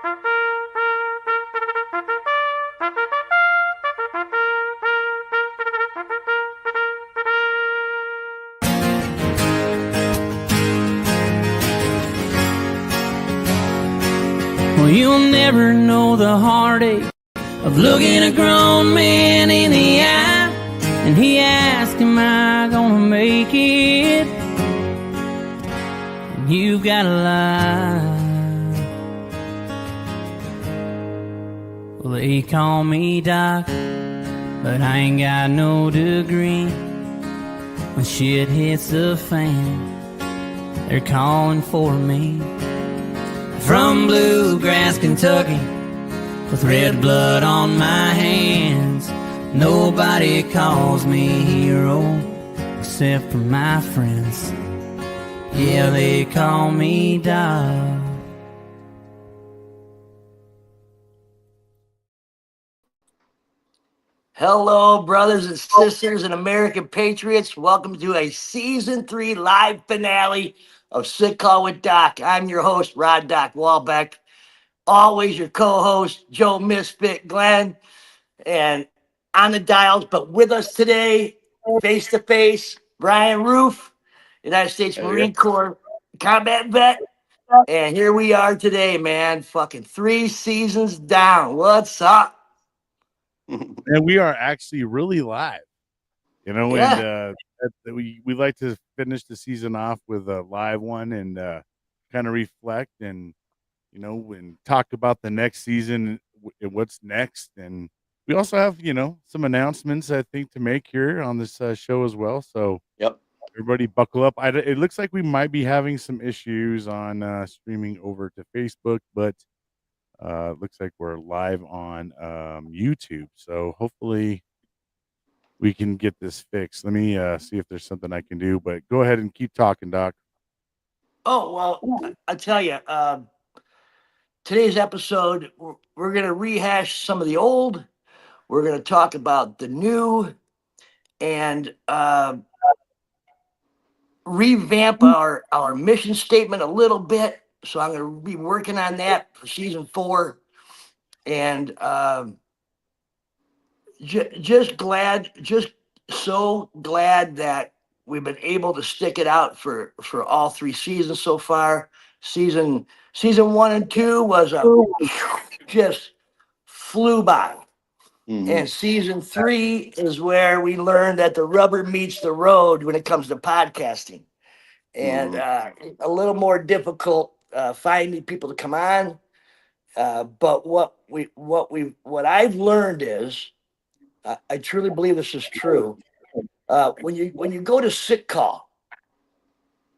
Well, you'll never know the heartache of looking a grown man in the eye, and he asked, am I gonna make it? And you've gotta lie. Well, they call me Doc, but I ain't got no degree. When shit hits the fan, they're calling for me. From bluegrass Kentucky, with red blood on my hands, nobody calls me hero except for my friends. Yeah, they call me Doc. Hello, brothers and sisters and American patriots. Welcome to a season 3 live finale of Sick Call with Doc. I'm your host, Rod Doc Walbeck. Always your co-host, Joe Misfit Glenn. And on the dials, but with us today, face to face, Brian Roof, United States Marine Corps combat vet. And here we are today, man. Fucking 3 seasons down. What's up? And we are actually really live, Yeah. and we like to finish the season off with a live one and kind of reflect and and talk about the next season and what's next. And we also have some announcements I think to make here on this show as well. So Yep. everybody buckle up. It looks like we might be having some issues on streaming over to Facebook, but looks like we're live on YouTube. So hopefully we can get this fixed. Let me see if there's something I can do, but go ahead and keep talking, Doc. Oh, well, I'll tell you, today's episode, we're going to rehash some of the old. We're going to talk about the new and revamp our mission statement a little bit. So I'm going to be working on that for season 4. And just so glad that we've been able to stick it out for all 3 seasons so far. Season 1 and 2 was just flew by. Mm-hmm. And season 3 is where we learned that the rubber meets the road when it comes to podcasting, and a little more difficult finding people to come on. But what I've learned is, I truly believe this is true. When you go to sick call,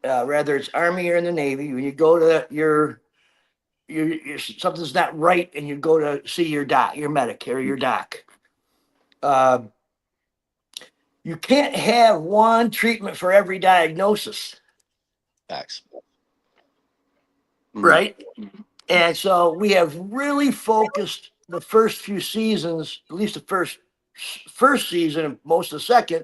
whether it's Army or in the Navy, when you go to your something's not right and you go to see your medic or your doc, you can't have one treatment for every diagnosis. Facts. Right? And so we have really focused the first few seasons, at least the first season and most of the second,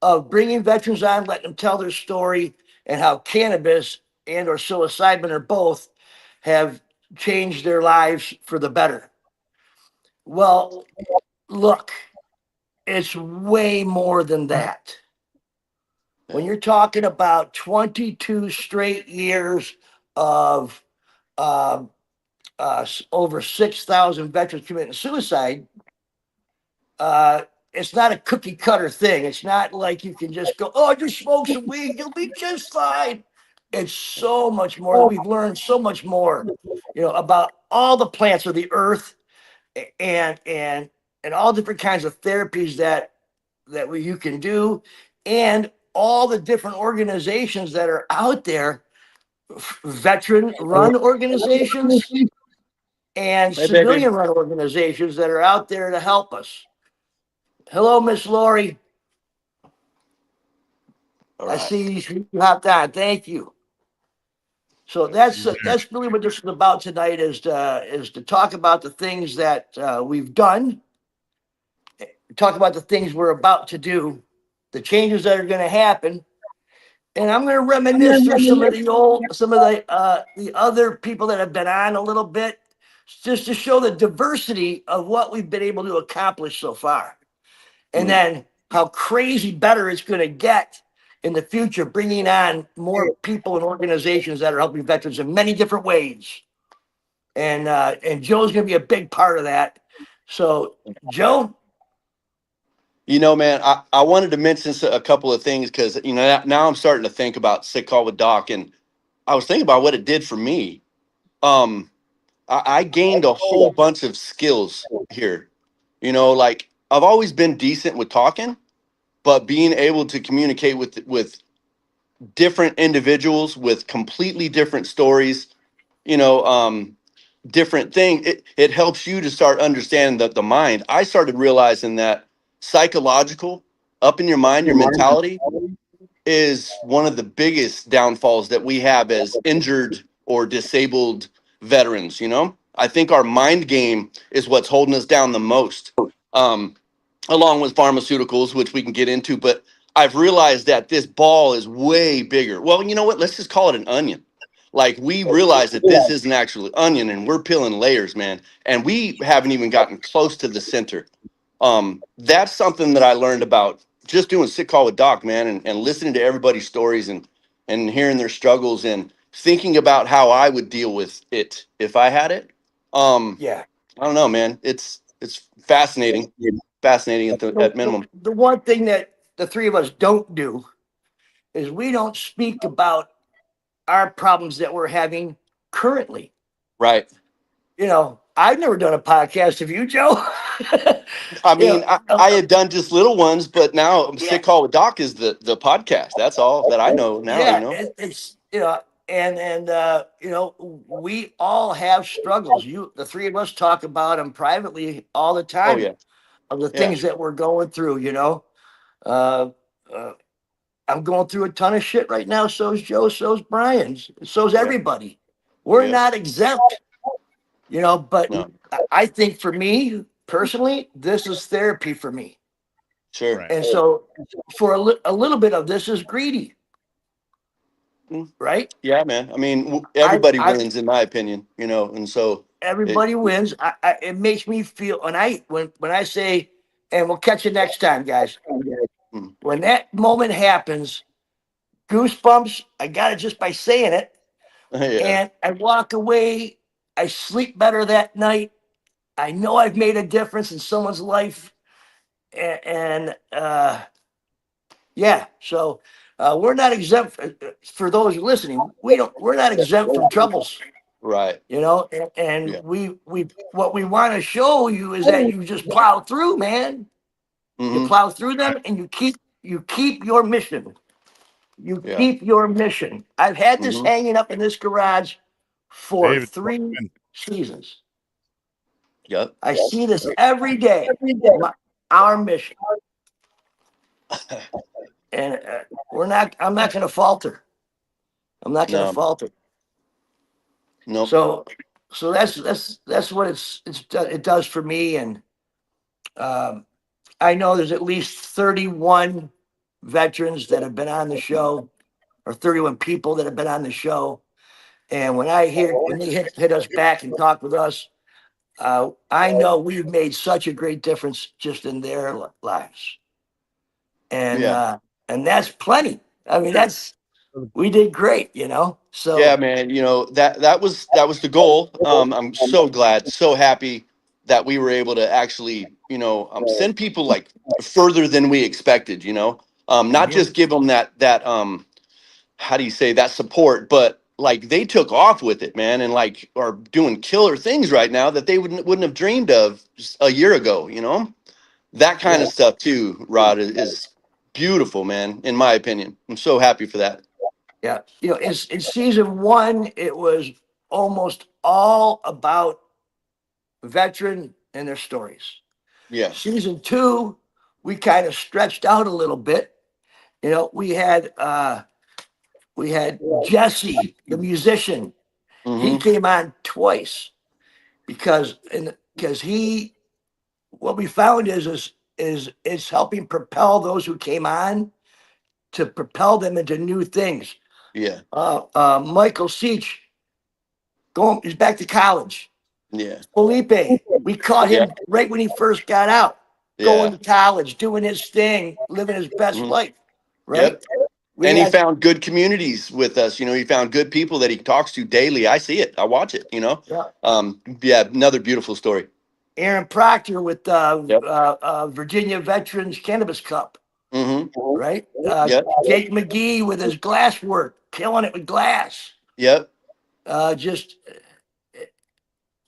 of bringing veterans on, letting them tell their story and how cannabis and or psilocybin or both have changed their lives for the better. Well, look, it's way more than that. When you're talking about 22 straight years of over 6,000 veterans committing suicide, it's not a cookie cutter thing. It's not like you can just go, oh, just smoke some weed, you'll be just fine. It's so much more. We've learned so much more, about all the plants of the earth and all different kinds of therapies that you can do, and all the different organizations that are out there, veteran-run organizations and civilian-run organizations that are out there to help us. Hello, Miss Lori. Right. I see you hopped on. Thank you. So that's really what this is about tonight, is to talk about the things that we've done, talk about the things we're about to do, the changes that are going to happen, and I'm going to reminisce through some of the other people that have been on a little bit, just to show the diversity of what we've been able to accomplish so far. And then how crazy better it's going to get in the future, bringing on more people and organizations that are helping veterans in many different ways. And Joe's going to be a big part of that. So, Joe? You know, man, I wanted to mention a couple of things because, you know, now I'm starting to think about Sick Call with Doc, and I was thinking about what it did for me. I gained a whole bunch of skills here. You know, like I've always been decent with talking, but being able to communicate with different individuals with completely different stories, you know, different thing, it helps you to start understanding the mind. I started realizing that psychological up in your mind, your mentality is one of the biggest downfalls that we have as injured or disabled veterans. You know, I think our mind game is what's holding us down the most, along with pharmaceuticals, which we can get into. But I've realized that this ball is way bigger. Well, you know what? Let's just call it an onion. Like, we realize that this is an actual onion and we're peeling layers, man. And we haven't even gotten close to the center. That's something that I learned about just doing Sick Call with Doc, man, and listening to everybody's stories and hearing their struggles and thinking about how I would deal with it if I had it. Yeah. I don't know, man. It's fascinating. Fascinating at minimum. The one thing that the three of us don't do is we don't speak about our problems that we're having currently. Right. You know, I've never done a podcast of you, Joe. I mean, I had done just little ones, but now Sick Call with Doc is the podcast. That's all that I know now. Yeah, you know, it's you know, and you know, we all have struggles. The three of us talk about them privately all the time. Oh, yeah. Of the things that we're going through. You know, I'm going through a ton of shit right now. So's Joe. So's Brian. So's everybody. We're not exempt. You know, but I think for me personally, this is therapy for me. Sure. Right. And so for a little bit of this is greedy. Right? Yeah, man. I mean, everybody wins in my opinion, you know, and so everybody wins. It makes me feel when I say, and we'll catch you next time, guys. When that moment happens, goosebumps, I got it just by saying it. And I walk away, I sleep better that night. I know I've made a difference in someone's life. And yeah, so we're not exempt for those listening. We're not exempt from troubles. Right. You know, and we what we want to show you is that you just plow through, man. You plow through them and you keep your mission. You keep your mission. I've had this hanging up in this garage for 3 seasons. Yep. I see this every day. Our mission. And I'm not going to falter. I'm not going to falter. No. So that's what it does for me. And I know there's at least 31 veterans that have been on the show, or 31 people that have been on the show. And when they hit us back and talk with us, I know we've made such a great difference just in their lives. And that's plenty. I mean, we did great, you know. So yeah, man, you know, that was the goal. I'm so glad, so happy that we were able to actually, you know, send people like further than we expected, you know. Not just give them that how do you say, that support, but like they took off with it, man, and like are doing killer things right now that they wouldn't have dreamed of just a year ago, you know. That kind of stuff too, Rod, is beautiful, man, in my opinion. I'm so happy for that. Yeah, you know, in season 1, it was almost all about veteran and their stories. Yeah. Season 2, we kind of stretched out a little bit. You know, we had Jesse, the musician. He came on twice because what we found is it's helping propel those who came on to propel them into new things. Yeah. Michael Seach he's back to college. Yeah. Felipe, we caught him right when he first got out, going Yeah. to college, doing his thing, living his best Mhm. life, right? Yep. We And he had found good communities with us. He found good people that he talks to daily. I see it. I watch it, yeah, Yeah, another beautiful story. Aaron Proctor with Yep. Virginia Veterans Cannabis Cup, Mm-hmm. right? Yep. Jake McGee with his glass work, killing it with glass. Yep. Just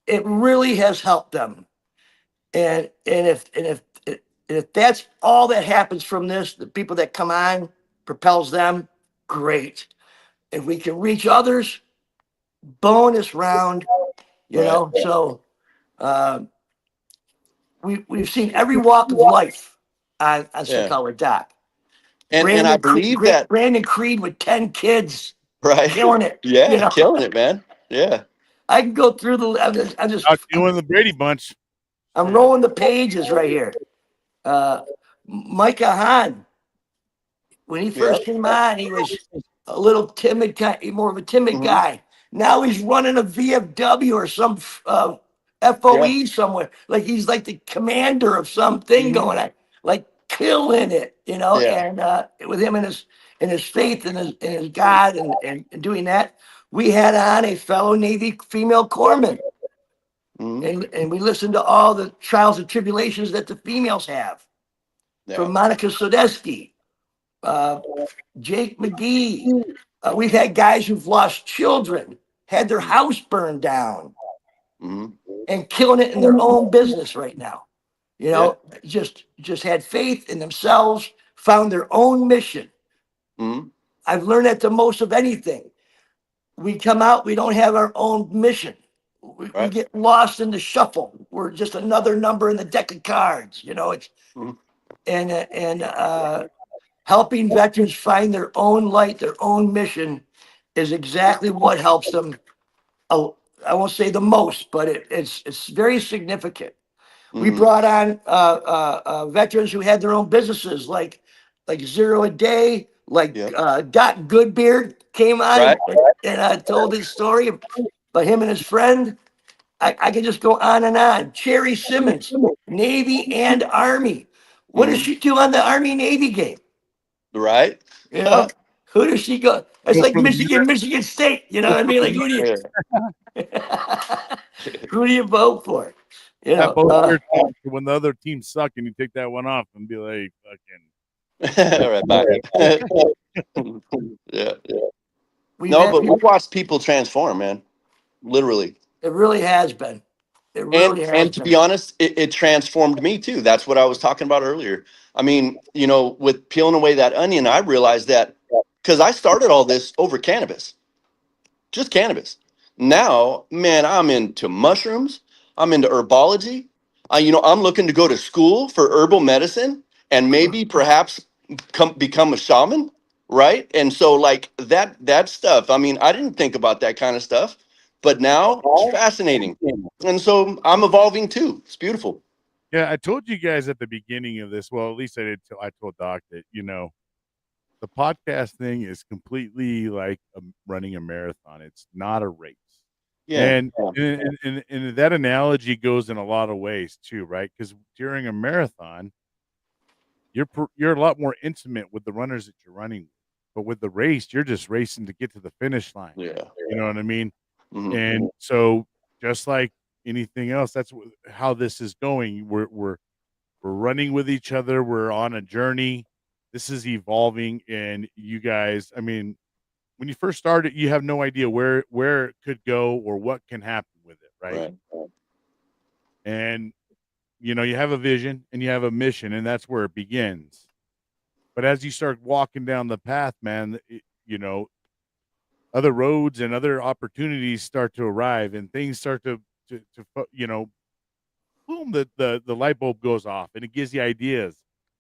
it really has helped them. And if that's all that happens from this, the people that come on propels them, great. If we can reach others, bonus round, Right. So we've seen every walk of life on Sick Yeah. Color Doc. And I believe that, Brandon Creed with 10 kids, right. killing it. Yeah, killing it, man. Yeah. I can go through Out doing the Brady Bunch. I'm rolling the pages right here. Micah Hahn, when he first came on, he was a little timid guy, more of a timid Mhm. guy. Now he's running a VFW or some Yeah. FOE somewhere. Like he's like the commander of something Mhm. going on, like killing it, Yeah. And with him and his faith and his God and doing that, we had on a fellow Navy female corpsman. Mhm. And we listened to all the trials and tribulations that the females have. Yeah. From Monica Sodeski, Jake McGee. We've had guys who've lost children, had their house burned down, Mhm. and killing it in their own business right now. Yeah. Just had faith in themselves, found their own mission. Mhm. I've learned that the most of anything. We come out, we don't have our own mission. We Right. get lost in the shuffle. We're just another number in the deck of cards. It's Mhm. and helping veterans find their own light, their own mission is exactly what helps them. I won't say the most, but it's very significant. We Mhm. brought on veterans who had their own businesses, like Zero a Day, like Yeah. Doc Goodbeard came on Right. and told his story about him and his friend. I can just go on and on. Cherry Simmons, Navy and Army. What does Mhm. she do on the Army Navy game? Right. You know, who does she go? It's Go like for the Michigan State. You know what I mean? Like Yeah. who do you vote for? that both your teams when the other team suck and you take that one off and be like, fucking. All right. Bye. Yeah. We've No, had but we people, watched people transform, man. Literally. it really has been. It really has And to been. be honest, it transformed me too. That's what I was talking about earlier. I mean, with peeling away that onion, I realized that because I started all this over cannabis, just cannabis. Now, man, I'm into mushrooms. I'm into herbology. I'm looking to go to school for herbal medicine and maybe perhaps become a shaman, right? And so like that stuff. I mean, I didn't think about that kind of stuff, but now it's fascinating. And so I'm evolving too. It's beautiful. Yeah, I told you guys at the beginning of this. Well, at least I did. I told Doc that the podcast thing is completely like running a marathon. It's not a race, Yeah. and and that analogy goes in a lot of ways too, right? Because during a marathon, you're a lot more intimate with the runners that you're running with, but with the race, you're just racing to get to the finish line. Yeah. You know what I mean? Mhm. And so, just like anything else, that's how this is going. We're running with each other. We're on a journey. This is evolving, and you guys. I mean, when you first started, you have no idea where it could go or what can happen with it, right? Right. And you have a vision and you have a mission, and that's where it begins. But as you start walking down the path, man, other roads and other opportunities start to arrive, and things start to boom, the light bulb goes off, and it gives you ideas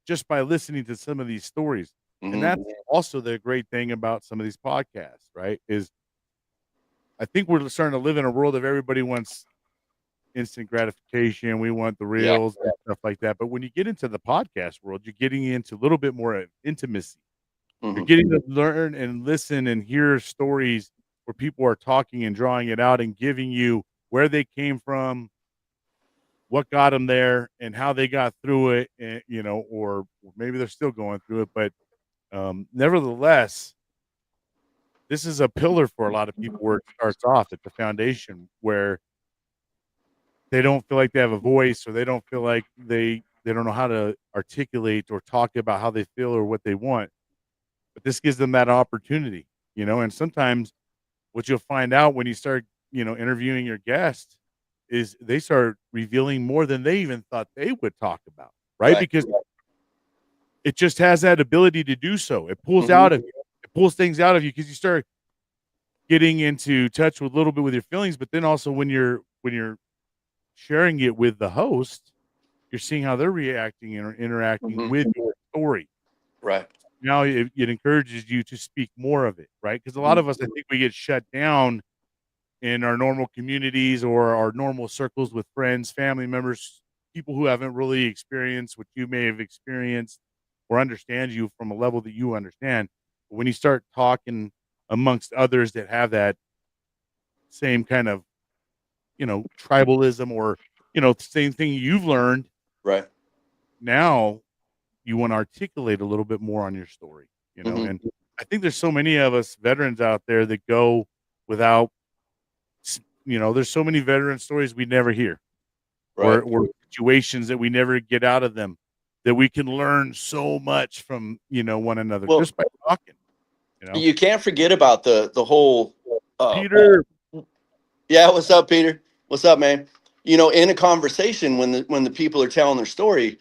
just by listening to some of these stories. And Mhm. that's also the great thing about some of these podcasts, right? Is I think we're starting to live in a world of everybody wants instant gratification. We want the Yeah. reels and stuff like that. But when you get into the podcast world, you're getting into a little bit more of intimacy. You're Mhm. getting to learn and listen and hear stories where people are talking and drawing it out and giving you where they came from, what got them there, and how they got through it, and, or maybe they're still going through it. But nevertheless, this is a pillar for a lot of people where it starts off at the foundation, where they don't feel like they have a voice, or they don't feel like they don't know how to articulate or talk about how they feel or what they want. But this gives them that opportunity, and sometimes what you'll find out when you start, interviewing your guests is they start revealing more than they even thought they would talk about, right? Because it just has that ability to do so. It pulls out of you. It pulls things out of you because you start getting into touch with a little bit with your feelings, but then also when you're sharing it with the host, you're seeing how they're reacting and interacting with your story. Right. Now it encourages you to speak more of it, right? Because a lot of us, I think, we get shut down in our normal communities or our normal circles with friends, family members, people who haven't really experienced what you may have experienced or understand you from a level that you understand. But when you start talking amongst others that have that same kind of, tribalism or, same thing you've learned, Right. now you want to articulate a little bit more on your story, and I think there's so many of us veterans out there that go without, there's so many veteran stories we never hear, Right. or situations that we never get out of them, that we can learn so much from, one another just by talking, You can't forget about the whole, Peter. Yeah. What's up, Peter? What's up, man? In a conversation, when the people are telling their story,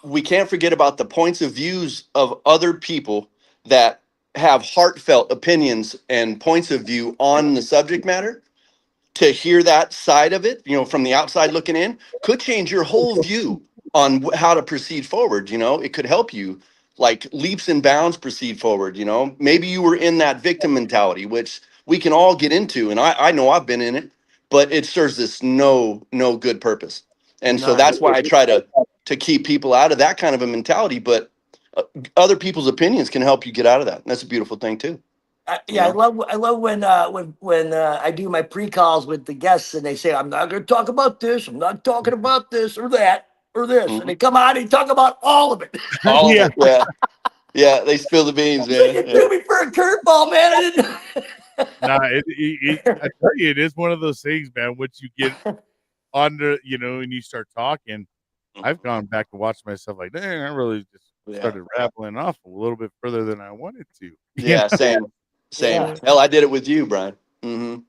we can't forget about the points of views of other people that have heartfelt opinions and points of view on the subject matter. To hear that side of it, from the outside looking in, could change your whole view on how to proceed forward. It could help you, like, leaps and bounds proceed forward. Maybe you were in that victim mentality, which we can all get into, and I know I've been in it, but it serves this no good purpose. And so that's why I try to keep people out of that kind of a mentality. But other people's opinions can help you get out of that. And that's a beautiful thing too. I love when I do my pre-calls with the guests and they say, I'm not going to talk about this. I'm not talking about this or that or this. And they come out and talk about all of it. All of it. Yeah. Yeah. They spill the beans, man. You threw me for a curveball, man. I didn't. Nah, I tell you, it is one of those things, man. Once you get under, and you start talking, I've gone back to watch myself like, dang, I really just started rattling off a little bit further than I wanted to. Yeah, same. Yeah. Hell, I did it with you, Brian. Mm-hmm.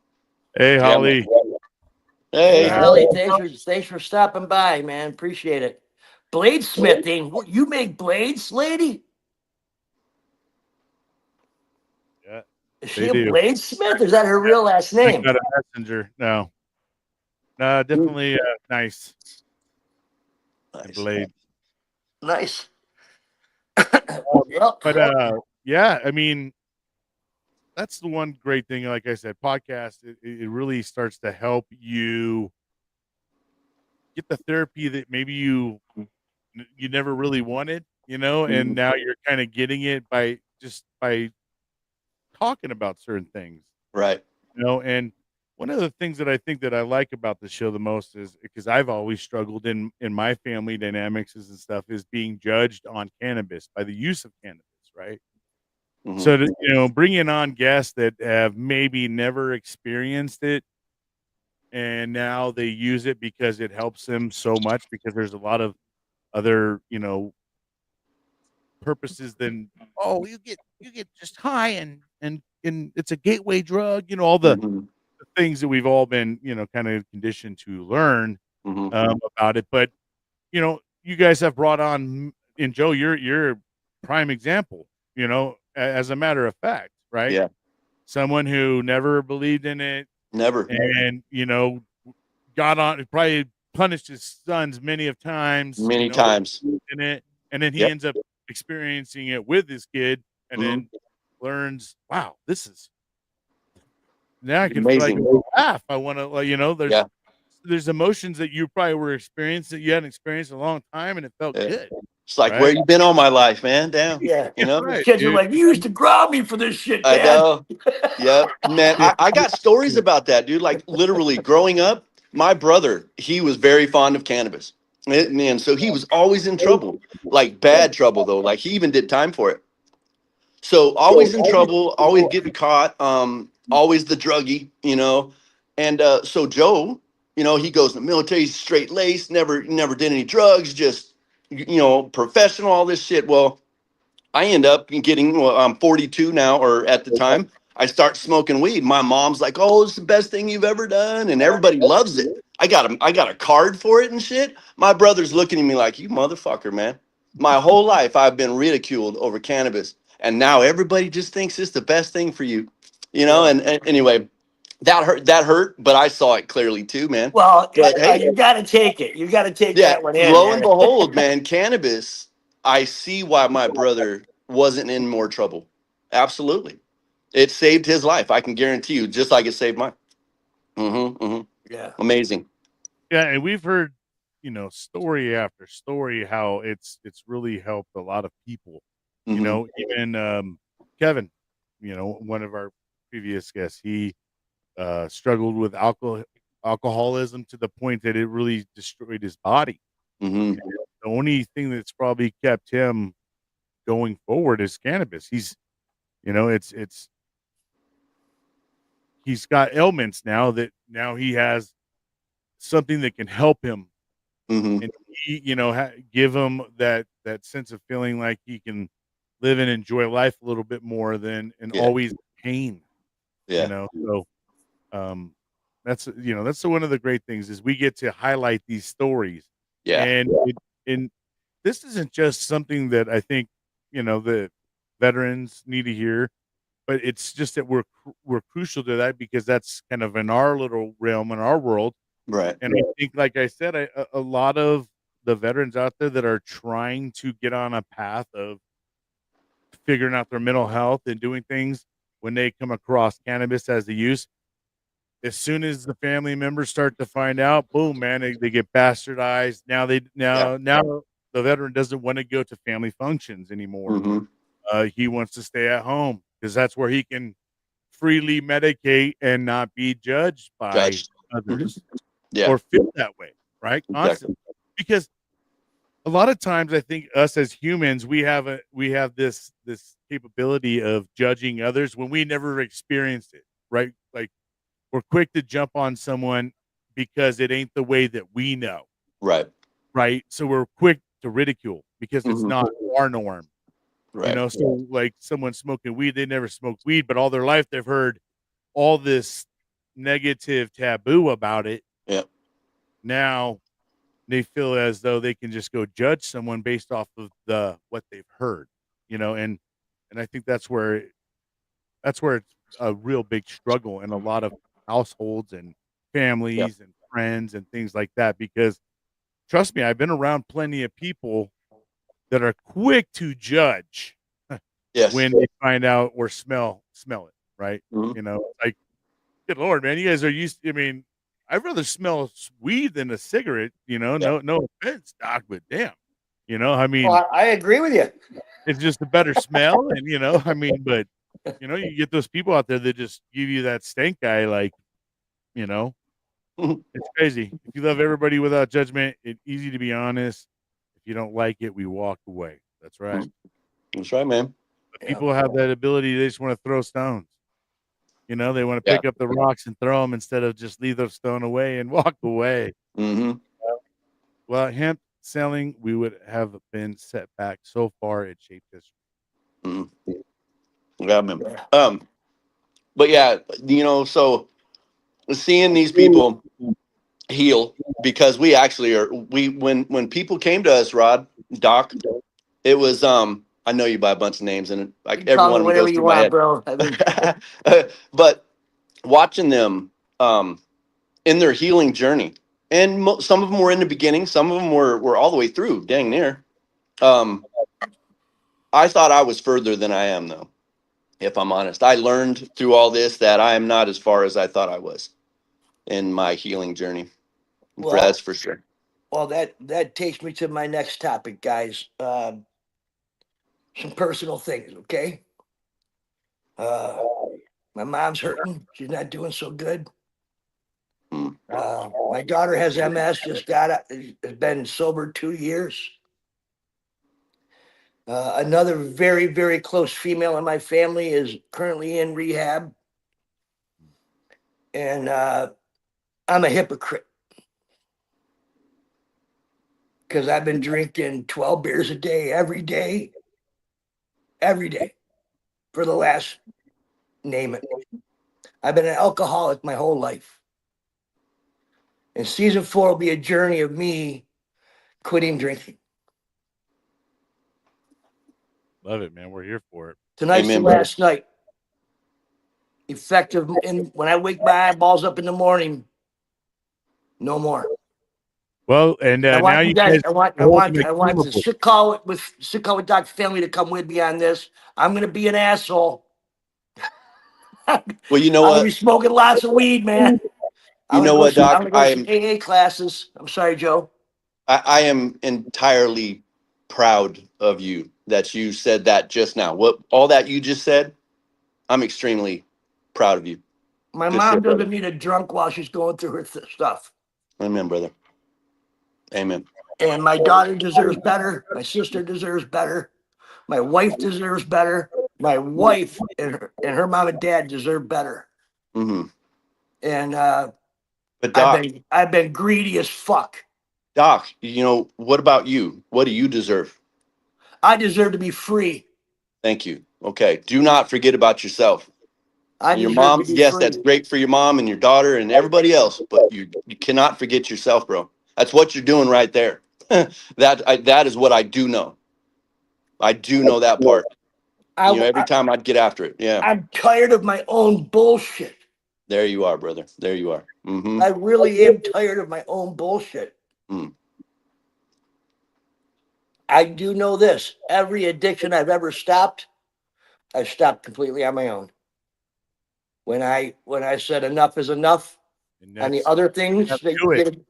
Hey, Holly. Hey, Holly, thanks for stopping by, man. Appreciate it. Bladesmithing. What, you make blades, lady? Yeah. Is she a bladesmith? Or is that her real last name? Not a messenger. No, definitely nice. Blade. Nice. But yeah, I mean, that's the one great thing. Like I said, podcast, it really starts to help you get the therapy that maybe you never really wanted, and now you're kind of getting it by talking about certain things. Right. And one of the things that I think that I like about the show the most is because I've always struggled in my family dynamics and stuff is being judged on cannabis by the use of cannabis. Right. Mm-hmm. So to, bringing on guests that have maybe never experienced it and now they use it because it helps them so much, because there's a lot of other, purposes than, oh, you get just high and it's a gateway drug, all the things that we've all been, kind of conditioned to learn about it. But, you guys have brought on, and Joe, you're a prime example, as a matter of fact, right? Yeah. Someone who never believed in it. Never. And, got on, probably punished his sons many times. Many times. In it. And then he ends up experiencing it with his kid and then learns, wow, this is, now I can feel like laugh. I want to, there's emotions that you probably were experiencing that you hadn't experienced in a long time, and it felt good. It's like, Right. where you been all my life, man? Damn. Yeah. You know? The Right, kids are dude. like, you used to grab me for this shit, I Dad. know. Yep. Man, Yeah. I got stories about that, dude. Like literally growing up, my brother, he was very fond of cannabis. And so he was always in trouble, like bad trouble though. Like he even did time for it. So always in trouble, always getting caught, always the druggie, you know. And so Joe, you know, he goes in the military, he's straight laced, never did any drugs, just professional, all this shit. Well, I end up getting, well, I'm 42 now, or at the time, I start smoking weed. My mom's like, "Oh, it's the best thing you've ever done," and everybody loves it. I got a card for it and shit. My brother's looking at me like, "You motherfucker, man." My whole life I've been ridiculed over cannabis, and now everybody just thinks it's the best thing for you, you know. And anyway, that hurt, but I saw it clearly too, man. Well, But hey, you got to take it. You got to take yeah, that one in, lo and man. behold, man, cannabis, I see why my brother wasn't in more trouble. Absolutely. It saved his life. I can guarantee you, just like it saved mine. Yeah. Amazing. Yeah, and we've heard, story after story how it's really helped a lot of people. Mhm. Even Kevin, one of our previous guests, he struggled with alcoholism to the point that it really destroyed his body. Mhm. The only thing that's probably kept him going forward is cannabis. It's he's got ailments now that now he has something that can help him Mhm. and give him that sense of feeling like he can live and enjoy life a little bit more than and Yeah. always pain. Yeah. So um, that's one of the great things is we get to highlight these stories, Yeah. and this isn't just something that I think the veterans need to hear, but it's just that we're crucial to that because that's kind of in our little realm in our world. Right. And I think, like I said, a lot of the veterans out there that are trying to get on a path of figuring out their mental health and doing things when they come across cannabis as a use, as soon as the family members start to find out, boom, man, they get bastardized. Yeah. Now the veteran doesn't want to go to family functions anymore. Mhm. He wants to stay at home because that's where he can freely medicate and not be judged by Judged. Mhm. others Yeah. or feel that way, right? Exactly. Constantly. Because a lot of times I think us as humans, we have this capability of judging others when we never experienced it, right? Like we're quick to jump on someone because it ain't the way that we know, Right. right? So we're quick to ridicule because it's Mhm. not our norm. Right. So like someone smoking weed, they never smoked weed, but all their life they've heard all this negative taboo about it. Yeah. Now they feel as though they can just go judge someone based off of what they've heard, and I think that's where it's a real big struggle in a lot of households and Yeah. families and friends and things like that because trust me, I've been around plenty of people that are quick to judge Yes. when they find out or smell it, right? Mhm. Like, good lord, man, you guys are used I mean, I'd rather smell weed than a cigarette, Yeah. no offense, doc, but damn. I Well, mean, I agree with you. it's just a better smell and I mean, but you get those people out there that just give you that stank eye like, you know, Mhm. it's crazy. If you love everybody without judgment, it's easy to be honest. If you don't like it, we walk away. That's right. That's right, man. But Yeah. people have that ability, they just want to throw stones. They want to Yeah. pick up the rocks and throw them instead of just leave the stone away and walk away. Mhm. Well, hemp selling, we would have been set back so far it shaped history. Mhm. Yeah, man. Yeah. But yeah, so seeing these people heal because we actually are when people came to us, Rod, Doc, it was I know you by a bunch of names and like You every call one it of them whatever goes you through my want, head. bro. I mean, But watching them in their healing journey, and some of them were in the beginning, some of them were all the way through, dang near. Um, I thought I was further than I am, though. If I'm honest, I learned through all this that I am not as far as I thought I was in my healing journey. well, That's for sure. Well, that takes me to my next topic, guys. Some personal things, okay? Uh, my mom's hurting. She's not doing so good. Mm. My daughter has MS. Has been sober 2 years. Another very, very close female in my family is currently in rehab. And I'm a hypocrite because I've been drinking 12 beers a day, every day, for the last, name it. I've been an alcoholic my whole life. And season 4 will be a journey of me quitting drinking. Love it, man. We're here for it. Tonight's Amen, the brother. last night. Effective. And when I wake my eyeballs up in the morning, no more. Well, and I now want you you guys. guys are holding I want the accountable. sick call with Dr. Family to come with me on this. I'm gonna be an asshole. Well, you know I'm gonna be what? smoking lots of weed, man. You know what, I'm Doc? gonna go to some AA classes. I'm sorry, Joe. I am entirely proud of you that you said that just now. What all that you just said, I'm extremely proud of you. My Good mom shit, brother. doesn't need a drunk while she's going through her stuff. Amen, brother. Amen. And my daughter deserves better. My sister deserves better. My wife deserves better. My wife and her mom and dad deserve better. Hmm. And But Doc, I've been greedy as fuck. Doc, you know, what about you? What do you deserve? I deserve to be free. Thank you. Okay. Do not forget about yourself. I Your deserve to mom, be yes, that's free. great for your mom and your daughter and everybody else, but you cannot forget yourself, bro. That's what you're doing right there. That is what I do know. I do know that part. You know, every time I'd get after it. Yeah. I'm tired of my own bullshit. There you are, brother. There you are. Mm-hmm. I really am tired of my own bullshit. Mm. I do know this. Every addiction I've ever stopped, I've stopped completely on my own. When I said enough is enough And on the that's other things have that to you it. did,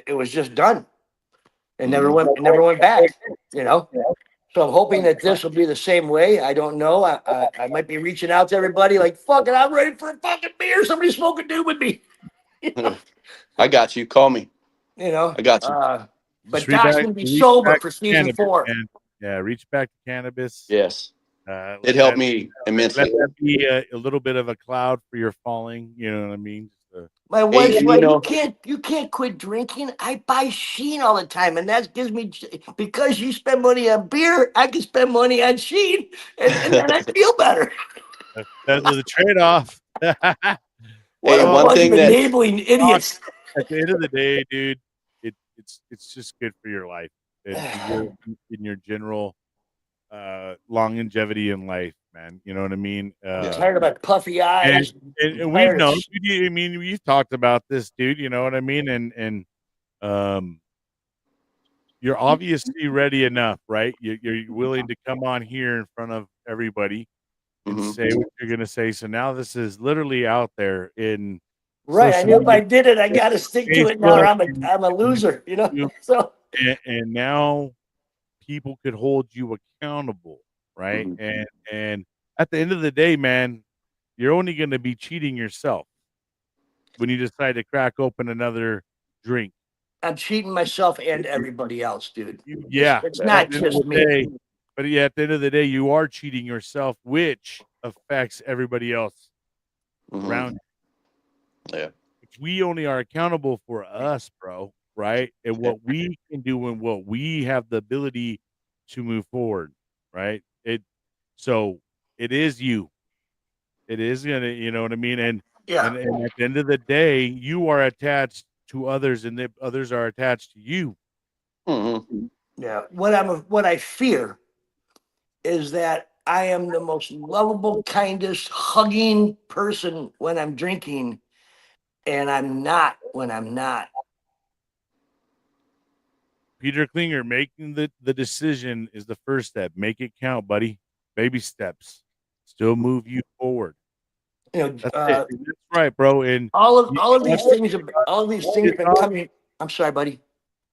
it was just done. It Mhm. never went back, you know? So I'm hoping that this will be the same way. I don't know. I might be reaching out to everybody like, fuck it, I'm ready for a fucking beer. Somebody smoke a dude with me. I got you. Call me. You know? I got you. Just But Doc's gonna be reach sober back for to season cannabis, 4. man. Yeah, reach back to cannabis. Yes. It Let helped that me let immensely. that be a little bit of a cloud for your falling. You know what I mean? Just, My Hey, wife's and you like, know, you can't quit drinking. I buy Sheen all the time, and that gives me because you spend money on beer, I can spend money on Sheen, and then I feel better. that's the trade off. What hey, a one well, bunch of thing that enabling Doc, idiots. at the end of the day, dude, it's just good for your life and for your in your general longevity in life, man. You know what I mean? I'm yeah. tired of my puffy And eyes. and, I'm and we've tired of known. I mean, we've talked about this, dude. You know what I mean? And um, you're obviously ready enough, right? You're willing to come on here in front of everybody and Hmm. say what you're gonna say. So now this is literally out there in right. I social knew if media, I did it, I got to stick to it now, or Facebook, I'm a and loser. You know. YouTube, So and now people could hold you accountable, right? Hmm. And at the end of the day, man, you're only going to be cheating yourself when you decide to crack open another drink. I'm cheating myself and everybody else, dude. Yeah, It's at not the end of just the me. day, but yeah, at the end of the day, you are cheating yourself, which affects everybody else Hmm. around you. Yeah. We only are accountable for us, bro, right? And Yeah. what we can do and what we have the ability to move forward, right? So it is you. It is gonna, you know what I mean? And Yeah. and at the end of the day, you are attached to others, and the others are attached to you. Hmm. Yeah. What I fear is that I am the most lovable, kindest, hugging person when I'm drinking, and I'm not when I'm not. Peter Klinger, making the decision is the first step. Make it count, buddy. Baby steps still move you forward. You know, That's it. That's right, bro. And all of that's these things have been coming. I'm sorry, buddy.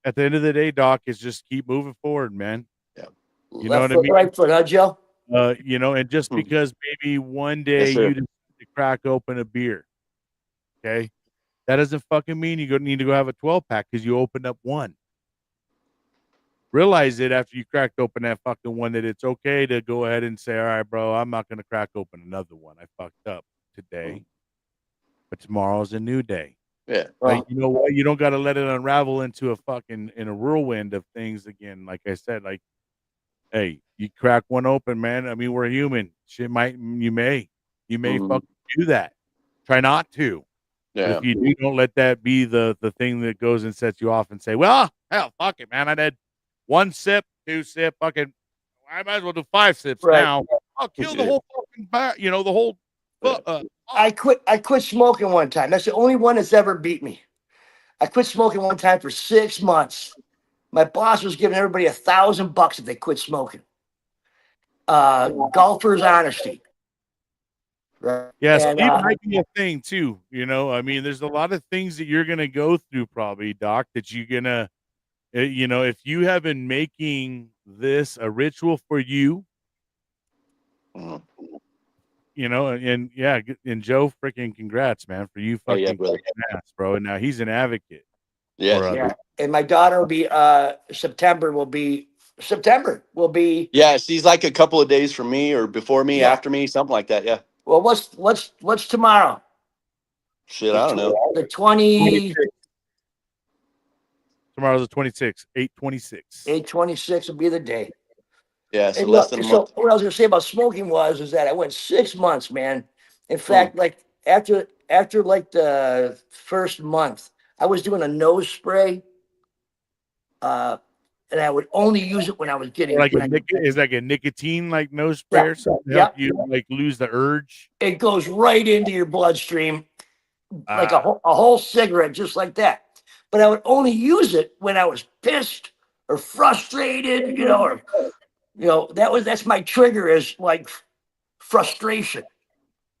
at the end of the day, Doc, is just keep moving forward, man. Yeah. You know Left what I foot, mean? right foot, huh, Joe? You know, and just Hmm. because maybe one day Yes, sir. you decide to crack open a beer, okay, that doesn't fucking mean you need to go have a 12-pack because you opened up one. Realize it after you cracked open that fucking one that it's okay to go ahead and say, all right, bro, I'm not gonna crack open another one. I fucked up today, but tomorrow's a new day. Yeah. Like, you know what? You don't got to let it unravel into a fucking in a whirlwind of things again. Like I said, like, hey, you crack one open, man. I mean, we're human. You may Mhm. fucking do that. Try not to. But Yeah. if you do, don't let that be the thing that goes and sets you off and say, well, hell, fuck it, man. I did 1 sip, 2 sip, fucking. I might as well do 5 sips Right. now. I'll kill the whole fucking the whole. I quit smoking one time. That's the only one that's ever beat me. I quit smoking one time for 6 months. My boss was giving everybody $1,000 if they quit smoking. Golfer's honesty. Right. Yeah, And, sleep might be a thing too. You know, I mean, there's a lot of things that you're gonna go through, probably, Doc, that you're gonna, you know, if you have been making this a ritual for you, Mhm. you know, and yeah, and Joe, freaking congrats, man, for you Oh, yeah, fucking brother. kicking ass, bro. And now he's an advocate for Yes. others. yeah. And my daughter will be September will be. Yeah, she's like a couple of days from me or before me, Yeah. after me, something like that. Yeah. Well, what's tomorrow? Shit, I don't know. The 20. Tomorrow's the 26th, 8/26. 8/26 will be the day. Yeah, so And less look, than a so month. what I was gonna say about smoking is that I went 6 months, man. In Hmm. fact, like after like the first month, I was doing a nose spray. And I would only use it when I was getting Like when is like a nicotine like nose Yeah, spray or something to yeah. help you like lose the urge. It goes right into your bloodstream like Ah, a whole cigarette, just like that. But I would only use it when I was pissed or frustrated, or that's my trigger is like frustration,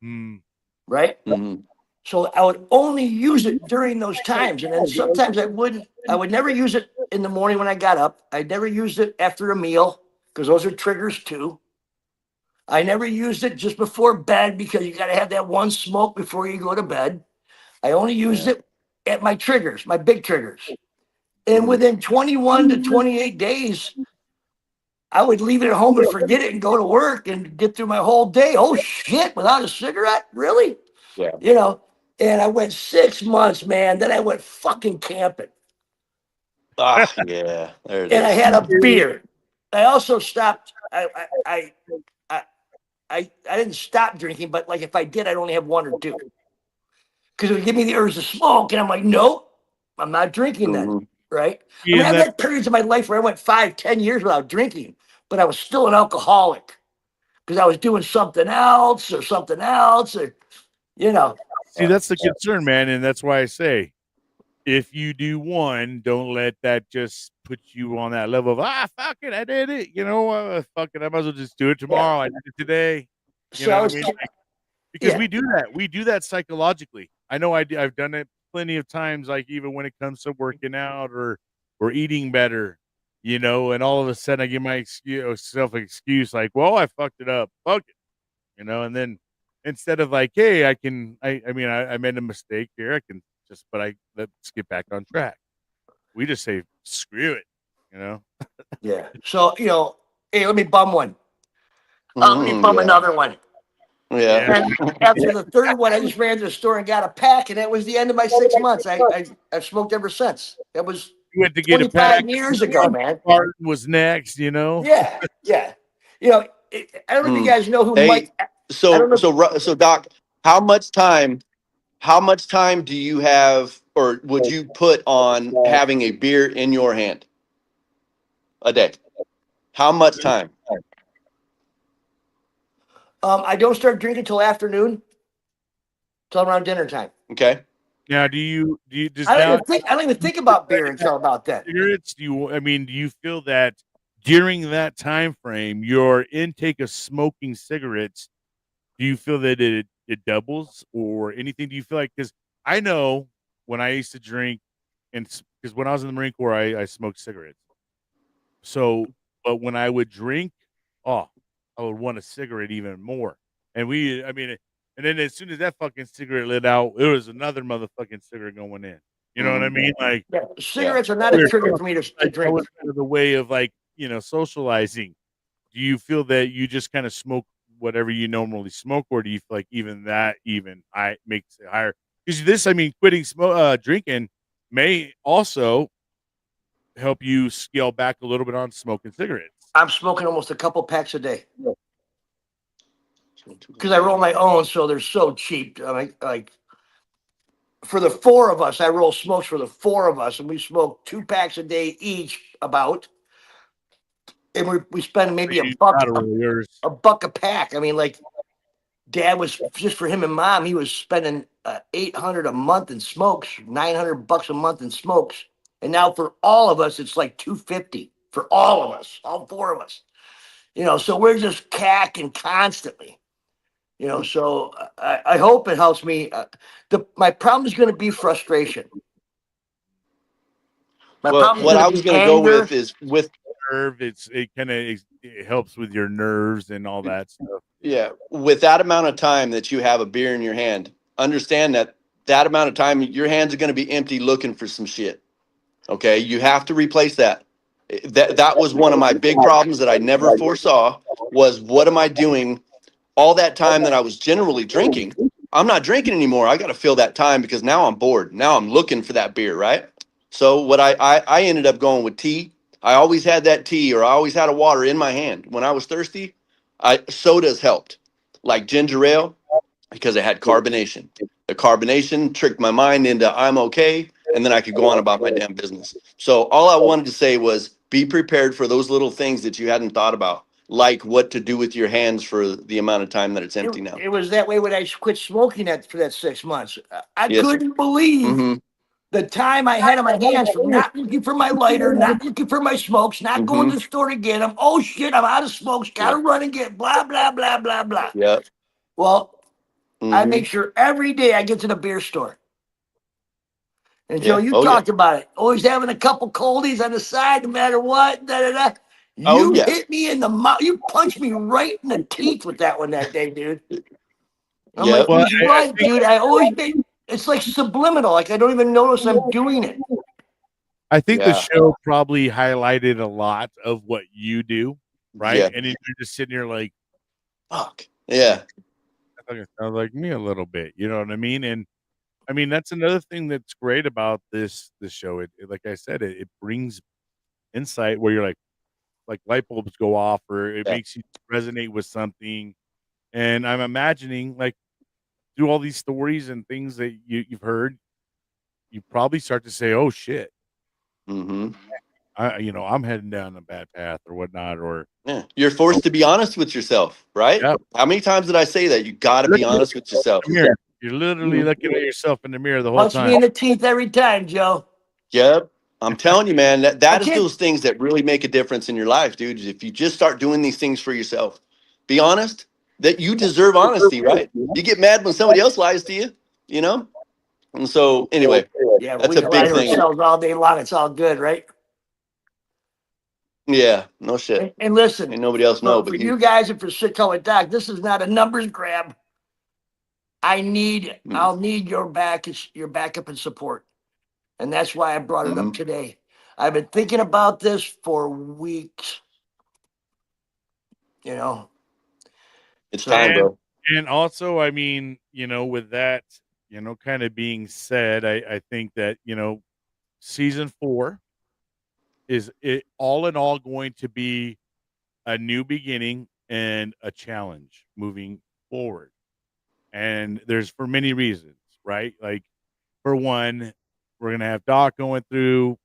mm, right? Mhm. So I would only use it during those times. And then sometimes I would never use it in the morning when I got up. I never used it after a meal because those are triggers too. I never used it just before bed because you got to have that one smoke before you go to bed. I only used Yeah. it at my triggers, my big triggers. And Mhm. within 21 to 28 days, I would leave it at home and forget it and go to work and get through my whole day. Oh shit, without a cigarette? Really? Yeah. And I went 6 months, man. Then I went fucking camping. Ah, yeah. There it And I is. had a beer. I also stopped. I didn't stop drinking, but like if I did, I'd only have one or two. Because it would give me the urge to smoke. And I'm like, nope, I'm not drinking then. Mhm. Right. I Yeah, mean, I've that- had periods of my life where I went 5, 10 years without drinking, but I was still an alcoholic because I was doing something else or See, that's the concern, man, and that's why I say, if you do one, don't let that just put you on that level of fuck it, I did it. You know, fuck it, I might as well just do it tomorrow. I did it today. You So know I what was, I mean? Like, because yeah. we do that psychologically. I know I've done it plenty of times, like even when it comes to working out or eating better, you know, and all of a sudden I give my self excuse like, well, I fucked it up. Fuck it. You know, and then instead of like, hey, I made a mistake here. I can let's get back on track. We just say, screw it, you know? Yeah. So, hey, let me bum one. Let me Mhm, bum yeah. another one. Yeah. And after the third one, I just ran to the store and got a pack, and that was the end of my 6 months. I've smoked ever since. That was You went to get a 25 pack. years ago, man. Martin was next, you know? Yeah, yeah. I don't know if you Mm. guys know who Hey, Mike. I don't so know. so Doc, how much time do you have or would you put on having a beer in your hand a day? How much time? I don't start drinking till afternoon, till around dinner time. Okay. Now, do you just I now don't even think about beer until about then. cigarettes? Do you feel that during that time frame, your intake of smoking cigarettes, do you feel that it doubles or anything? Do you feel like, because I know when I used to drink, and because when I was in the Marine Corps, I smoked cigarettes. So, but when I would drink, oh, I would want a cigarette even more. And I mean, and then as soon as that fucking cigarette lit out, it was another motherfucking cigarette going in. You know what I mean? Like, Yeah, Yeah. cigarettes are not a trigger for me to like that drink. was kind of the way of, like, socializing. Do you feel that you just kind of smoke whatever you normally smoke, or do you feel like even that I makes it higher? Because I mean, quitting drinking may also help you scale back a little bit on smoking cigarettes. I'm smoking almost a couple packs a day because I roll my own, so they're so cheap. Like for the four of us, I roll smokes for the four of us, and we smoke 2 packs a day each, about. And we spend maybe You gotta roll yours. a buck a pack. I mean, like Dad was, just for him and Mom, he was spending $800 a month in smokes, $900 a month in smokes, and now for all of us, it's like $250 for all of us, all four of us. So we're just cacking constantly. So I hope it helps me. My problem is going to be frustration. My Well, problem is what going I to was be going to go anger. with is with Nerve, it helps with your nerves and all that stuff. Yeah, with that amount of time that you have a beer in your hand, understand that amount of time your hands are going to be empty looking for some shit. Okay, you have to replace that. That was one of my big problems that I never foresaw, was what am I doing all that time that I was generally drinking? I'm not drinking anymore. I got to fill that time because now I'm bored. Now I'm looking for that beer, right? So what I ended up going with tea. I always had that tea, or I always had a water in my hand when I was thirsty. Sodas helped, like ginger ale, because it had carbonation. The carbonation tricked my mind into I'm okay, and then I could go on about my damn business. So all I wanted to say was be prepared for those little things that you hadn't thought about, like what to do with your hands for the amount of time that it's empty now. It was that way when I quit smoking for that 6 months. I Yes, sir. couldn't believe Mm-hmm. the time I had on my hands from not looking for my lighter, not looking for my smokes, not going Mm-hmm. to the store to get them. Oh shit, I'm out of smokes. Gotta run and get blah blah blah blah blah. Yep. Well, I Mm-hmm. make sure every day I get to the beer store. And Joe, Yeah. you Oh yeah. talked about it. Always having a couple coldies on the side, no matter what. Da da da. Oh You yeah. hit me in the mouth. You punched me right in the teeth with that one that day, dude. I'm Yep. like, Well, who's right, dude? I always make. It's like subliminal. Like I don't even notice I'm doing it. I think the Yeah. show probably highlighted a lot of what you do, right? Yeah. And then you're just sitting here like, Fuck. Yeah. that fucking sounds like me a little bit. You know what I mean? And I mean, that's another thing that's great about this show. Like I said, it brings insight where you're like light bulbs go off, or it Yeah. makes you resonate with something. And I'm imagining, like, through all these stories and things that you've heard, you probably start to say, "Oh shit, Mm-hmm. I'm heading down a bad path or whatnot." Or Yeah. You're forced to be honest with yourself, right? yeah, How many times did I say that? You got to be honest with yourself. mirror. You're literally looking at yourself in the mirror the whole Punch me time. in the teeth every time, Joe. Yep. I'm telling you, man, that I is can't- those things that really make a difference in your life, dude. If you just start doing these things for yourself, be honest, that you deserve honesty, right? You get mad when somebody else lies to you, you know? And so, anyway, Yeah, that's we a can lie big to thing. ourselves all day long. It's all good, right? Yeah, no shit. And listen, Ain't nobody else know for but you you. guys and for Sicko and Doc, this is not a numbers grab. I'll need your backup and support. And that's why I brought it up today. I've been thinking about this for weeks. It's So- time, bro. And also, I mean, with that, kind of being said, I think that, season 4 is it all in all going to be a new beginning and a challenge moving forward. And there's for many reasons, right? Like, for one, we're going to have Doc going through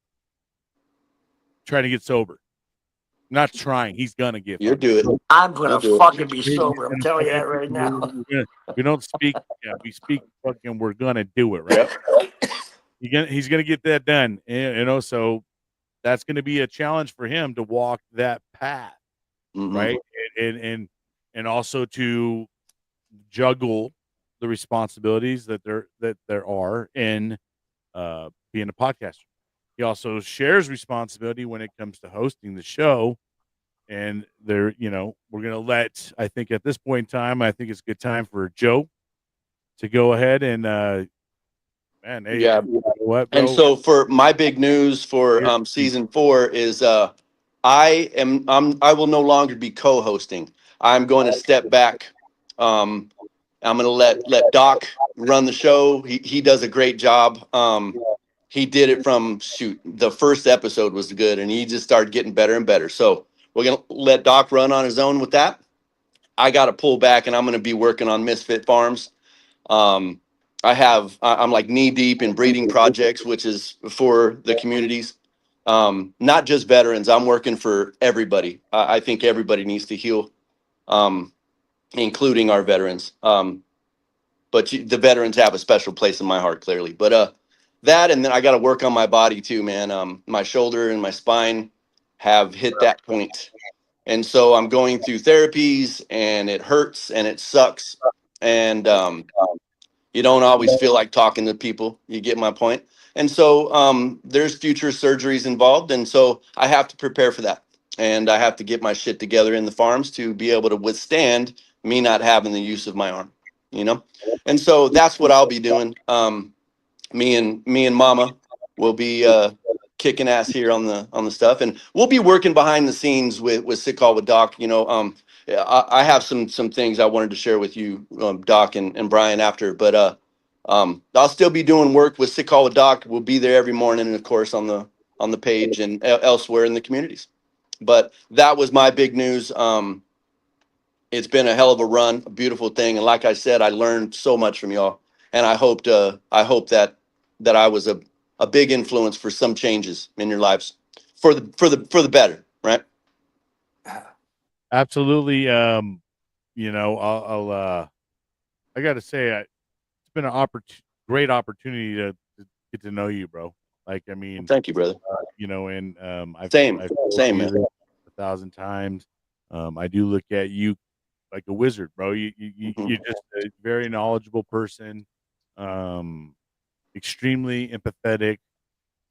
trying to get sober. Not trying, he's going to get You'll do it. I'm going You'll to do it. fucking be sober. I'm telling you that right now. We don't speak, we speak fucking, we're going to do it, right? Yep. He's gonna get that done, and so that's going to be a challenge for him to walk that path, Mhm. right? And also to juggle the responsibilities that there are in being a podcaster. He also shares responsibility when it comes to hosting the show. And we're gonna let, I think at this point in time, I think it's a good time for Joe to go ahead and man, hey, Yeah. you know what, And bro? so for my big news for season 4 is I will no longer be co-hosting. I'm going to step back. I'm going to let Doc run the show. He does a great job. He did it from the first episode was good, and he just started getting better and better. So we're going to let Doc run on his own with that. I got to pull back, and I'm going to be working on Misfit Farms. I'm like knee deep in breeding projects, which is for the communities, not just veterans. I'm working for everybody. I think everybody needs to heal, including our veterans. But the veterans have a special place in my heart, clearly. But that, and then I got to work on my body too, man. My shoulder and my spine have hit that point, and so I'm going through therapies, and it hurts and it sucks, and you don't always feel like talking to people. You get my point. And so there's future surgeries involved, and so I have to prepare for that, and I have to get my shit together in the farms to be able to withstand me not having the use of my arm, you know. And so that's what I'll be doing. Me and Mama will be kicking ass here on the stuff, and we'll be working behind the scenes with Sick Call with Doc. I have some things I wanted to share with you, Doc and Brian, after, but I'll still be doing work with Sick Call with Doc. We'll be there every morning, and of course on the page and elsewhere in the communities. But that was my big news. It's been a hell of a run, a beautiful thing, and like I said, I learned so much from y'all, and I hope that I was a big influence for some changes in your lives for the better, right? Absolutely. I got to say, it's been an great opportunity to get to know you, bro. Like, I mean, Thank you, brother. and I've Same, told same, you man. this 1,000 times. I do look at you like a wizard, bro. You're just a very knowledgeable person, extremely empathetic.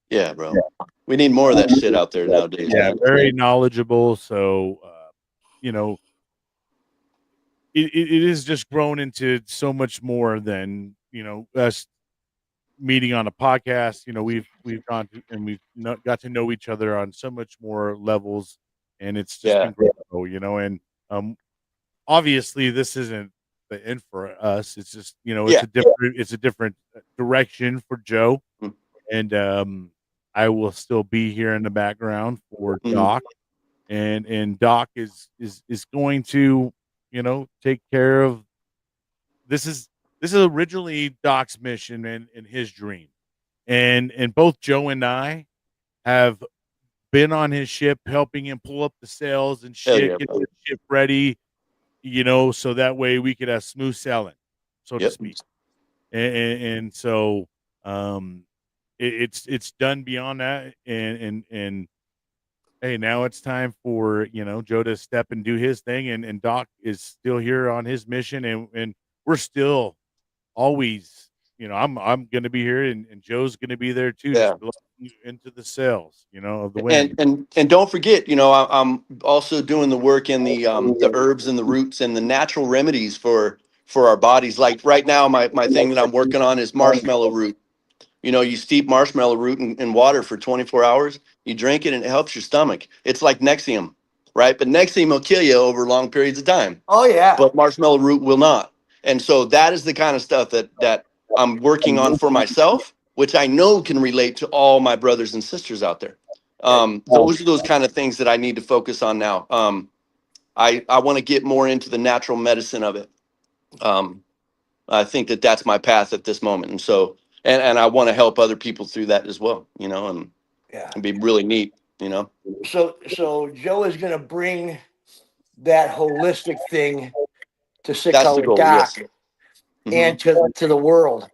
Yeah, bro. We need more of that shit out there nowadays, Yeah, man. very knowledgeable. So, you know, it is just grown into so much more than us meeting on a podcast. We've gone to, and got to know each other on so much more levels, and it's just Yeah. been great. And obviously this isn't the end for us. It's just Yeah. it's a different direction for Joe, Mhm. and I will still be here in the background for Mhm. Doc, and Doc is going to take care of this is originally Doc's mission and his dream, and both Joe and I have been on his ship helping him pull up the sails and Hell shit, yeah, get bro. the ship ready, so that way we could have smooth sailing, so to Yep. speak. And so it's done beyond that, and hey, now it's time for Joe to step and do his thing, and Doc is still here on his mission, and we're still always, I'm gonna be here, and Joe's gonna be there too, Yeah. still into the sails, of the And wind. and don't forget, I'm also doing the work in the herbs and the roots and the natural remedies for our bodies. Like right now, my thing that I'm working on is marshmallow root. You steep marshmallow root in water for 24 hours. You drink it, and it helps your stomach. It's like Nexium, right? But Nexium will kill you over long periods of time. Oh yeah. But marshmallow root will not. And so that is the kind of stuff that I'm working on for myself, which I know can relate to all my brothers and sisters out there. Those are those kind of things that I need to focus on now. I want to get more into the natural medicine of it. I think that that's my path at this moment. And so, and I want to help other people through that as well, and Yeah. it'd be really neat. So Joe is gonna bring that holistic thing to Sick That's the Color goal. Yes. Doc Mhm. and to the world.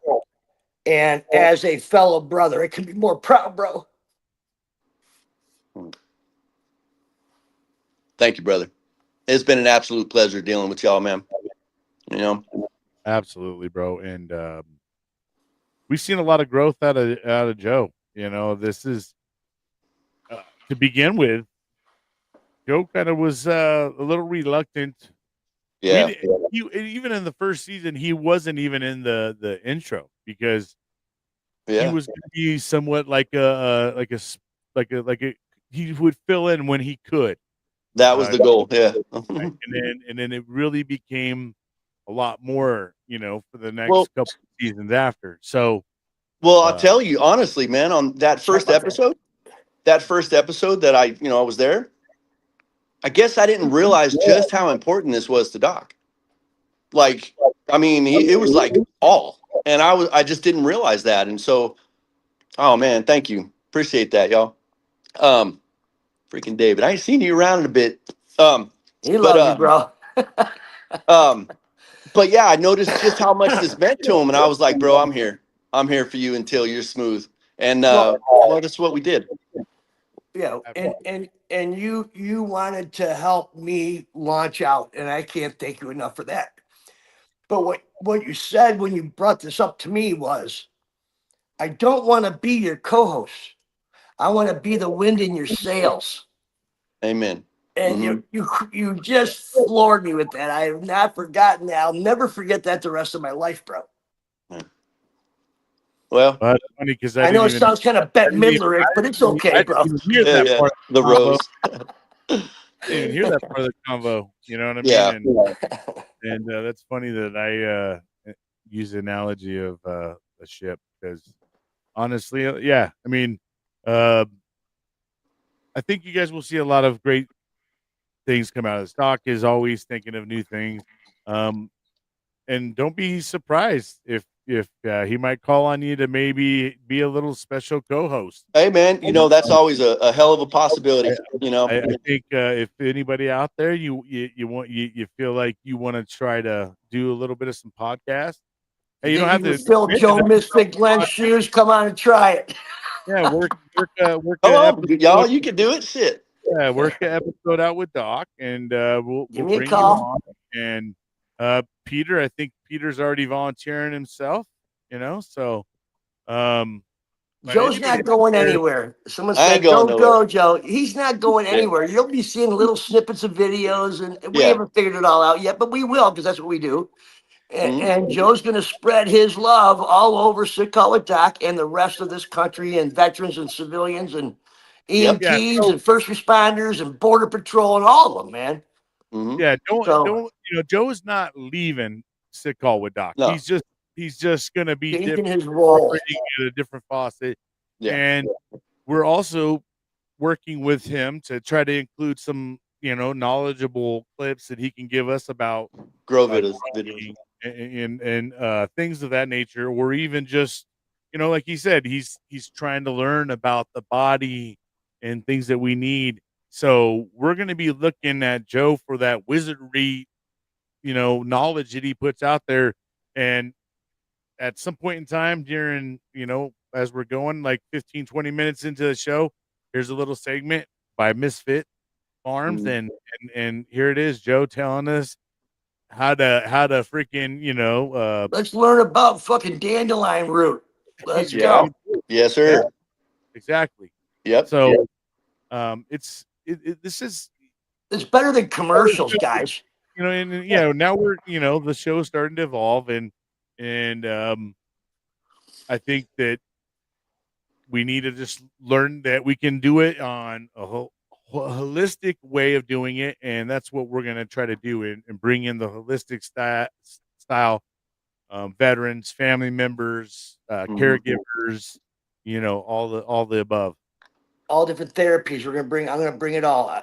And as a fellow brother, it can be more proud, bro. Thank you, brother. It's been an absolute pleasure dealing with y'all, man. Absolutely, bro. And we've seen a lot of growth out of Joe. You know, this is to begin with. Joe kind of was a little reluctant. We Yeah. di- he, even in the first season, he wasn't even in the intro because he Yeah. was going to be somewhat like a he would fill in when he could. That was the goal. Yeah. And then it really became a lot more, for the well, next couple of seasons after. So I'll tell you honestly, man, on that first episode that I was there, I guess I didn't realize just how important this was to Doc. Like, I mean, it was like and I just didn't realize that. And so, oh man, thank you. Appreciate that, y'all. Freaking David, I ain't seen you around in a bit. He But loves you, bro. but yeah, I noticed just how much this meant to him, and I was like, bro, I'm here. I'm here for you until you're smooth. And well, that's what we did. Yeah, and you wanted to help me launch out, and I can't thank you enough for that. But what you said when you brought this up to me was, I don't want to be your co-host. I want to be the wind in your sails. Amen. And you just floored me with that. I have not forgotten that. I'll never forget that the rest of my life, bro. Well, it's funny because I know it sounds kind of Bette Midlerish, but it's okay, bro. I didn't hear that yeah, part the rose. I didn't even hear that part of the convo. You know what I mean? Yeah. And that's funny that I use the analogy of a ship because honestly, yeah, I mean, I think you guys will see a lot of great things come out of this. Doc is always thinking of new things, and don't be surprised if he might call on you to maybe be a little special co-host. Hey, man, that's always a hell of a possibility. I think if anybody out there you feel like you want to try to do a little bit of some podcast, hey, you don't have to fill Joe Misfit Glenn's shoes. Come on and try it. Yeah, work. Hello, y'all. You can do it. Shit. Yeah, work an episode out with Doc, and we'll Give me a bring you call. on. And Peter, I think Peter's already volunteering himself. So Joe's not going anywhere. Someone I said, ain't going "Don't nowhere." go, Joe." He's not going anywhere. You'll be seeing little snippets of videos, and we Yeah. haven't figured it all out yet, but we will because that's what we do. Mhm. And Joe's going to spread his love all over Sick Call with Doc and the rest of this country, and veterans and civilians and Yep. EMTs and first responders and border patrol and all of them, man. Mhm. Yeah, So- don't Joe is not leaving Sick Call with Doc. No. He's just gonna be Changing different, his role. operating at a different faucet. Yeah. And we're also working with him to try to include some, knowledgeable clips that he can give us about Grow growing videos. and things of that nature, or even just, like he said, he's trying to learn about the body and things that we need. So we're going to be looking at Joe for that wizardry, knowledge that he puts out there. And at some point in time during, as we're going like 15, 20 minutes into the show, here's a little segment by Misfit Farms. And here it is, Joe telling us how to freaking, Let's learn about fucking dandelion root. Let's Yeah. go. Yes, sir. exactly. Yep. So this is, It's better than commercials, guys. now we're, the show's starting to evolve and I think that we need to just learn that we can do it on a holistic way of doing it. And that's what we're going to try to do and bring in the holistic style, veterans, family members, caregivers, all the above. All different therapies. I'm gonna bring it all.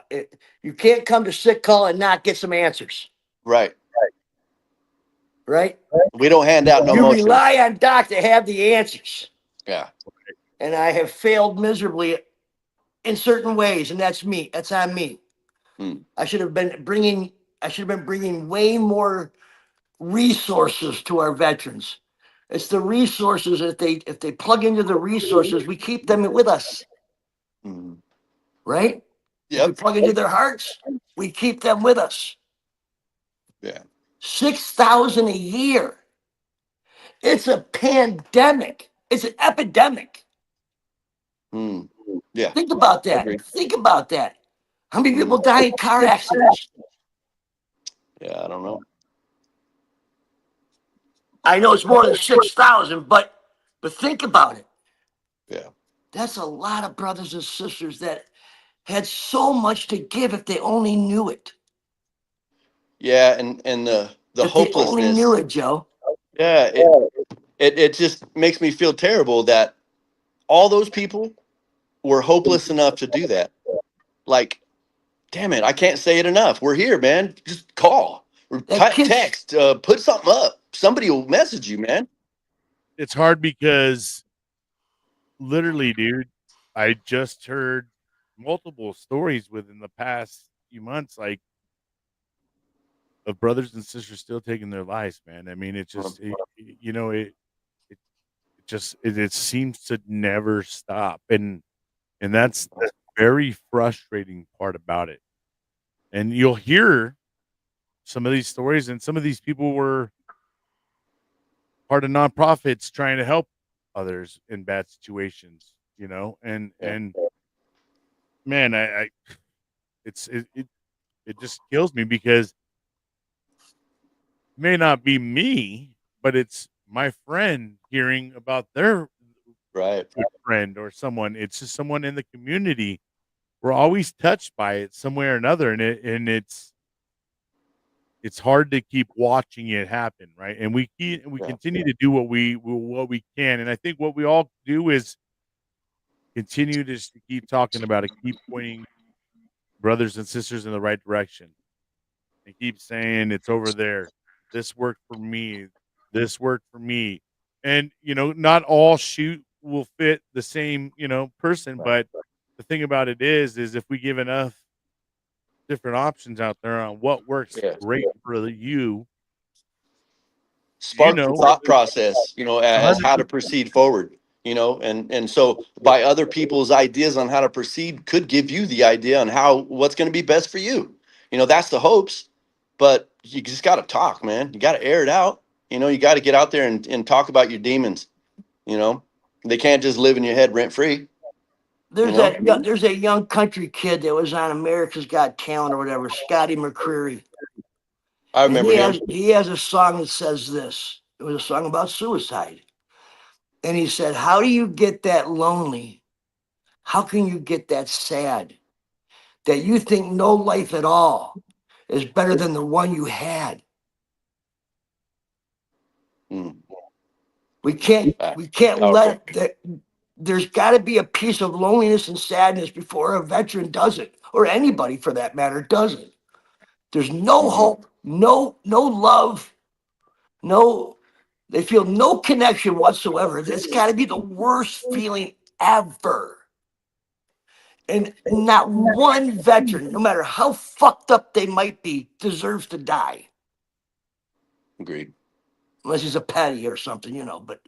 You can't come to Sick Call and not get some answers, Right. right? We don't hand out no You motion. rely on Doc to have the answers, Yeah. and I have failed miserably in certain ways, and that's me. That's on me. I should have been bringing way more resources to our veterans. It's the resources. If they plug into the resources, we keep them with us, Mhm. right? If we Yep. plug into their hearts, we keep them with us. Yeah. 6,000 a year. It's a pandemic. It's an epidemic. Mm. Yeah, Think about that. agree. Think about that. How many people die in car accidents? Yeah, I don't know. I know it's more than 6,000, but think about it. Yeah. That's a lot of brothers and sisters that had so much to give if they only knew it. Yeah, and the If they only knew hopelessness. it, Joe. Yeah, it just makes me feel terrible that all those people were hopeless enough to do that. Like, damn it, I can't say it enough. We're here, man. Just call or That kid, text, put something up. Somebody will message you, man. It's hard because literally, dude, I just heard multiple stories within the past few months, like of brothers and sisters still taking their lives, man. I mean, it just, you know, it just, it seems to never stop. And that's the very frustrating part about it. And you'll hear some of these stories, and some of these people were part of nonprofits trying to help others in bad situations, you know, and man, I it's it just kills me because it may not be me, but it's my friend hearing about their Right. good friend or someone. It's just someone in the community. We're always touched by it some way or another, and it's hard to keep watching it happen, right? And we Yeah. continue to do what we can, and I think what we all do is continue to keep talking about it, keep pointing brothers and sisters in the right direction, and keep saying it's over there. This worked for me. This worked for me. And not all shoot will fit the same person, Right. but the thing about it is if we give enough different options out there on what works Yeah. great for you, Spark the thought process, as how to 100%. proceed forward, and so by other people's ideas on how to proceed could give you the idea on what's going to be best for you. That's the hopes, but you just got to talk, man. You got to air it out. You got to get out there and talk about your demons. They can't just live in your head rent free. there's a young country kid that was on America's Got Talent or whatever, Scotty McCreery. I And remember him. he has a song that says this. It was a song about suicide. And he said, how do you get that lonely? How can you get that sad? That you think no life at all is better than the one you had. Mm. We can't Powerful. let that. There's got to be a piece of loneliness and sadness before a veteran does it, or anybody for that matter does it. There's no hope, no love, no. They feel no connection whatsoever. That's got to be the worst feeling ever. And not one veteran, no matter how fucked up they might be, deserves to die. Agreed. Unless he's a petty or something, But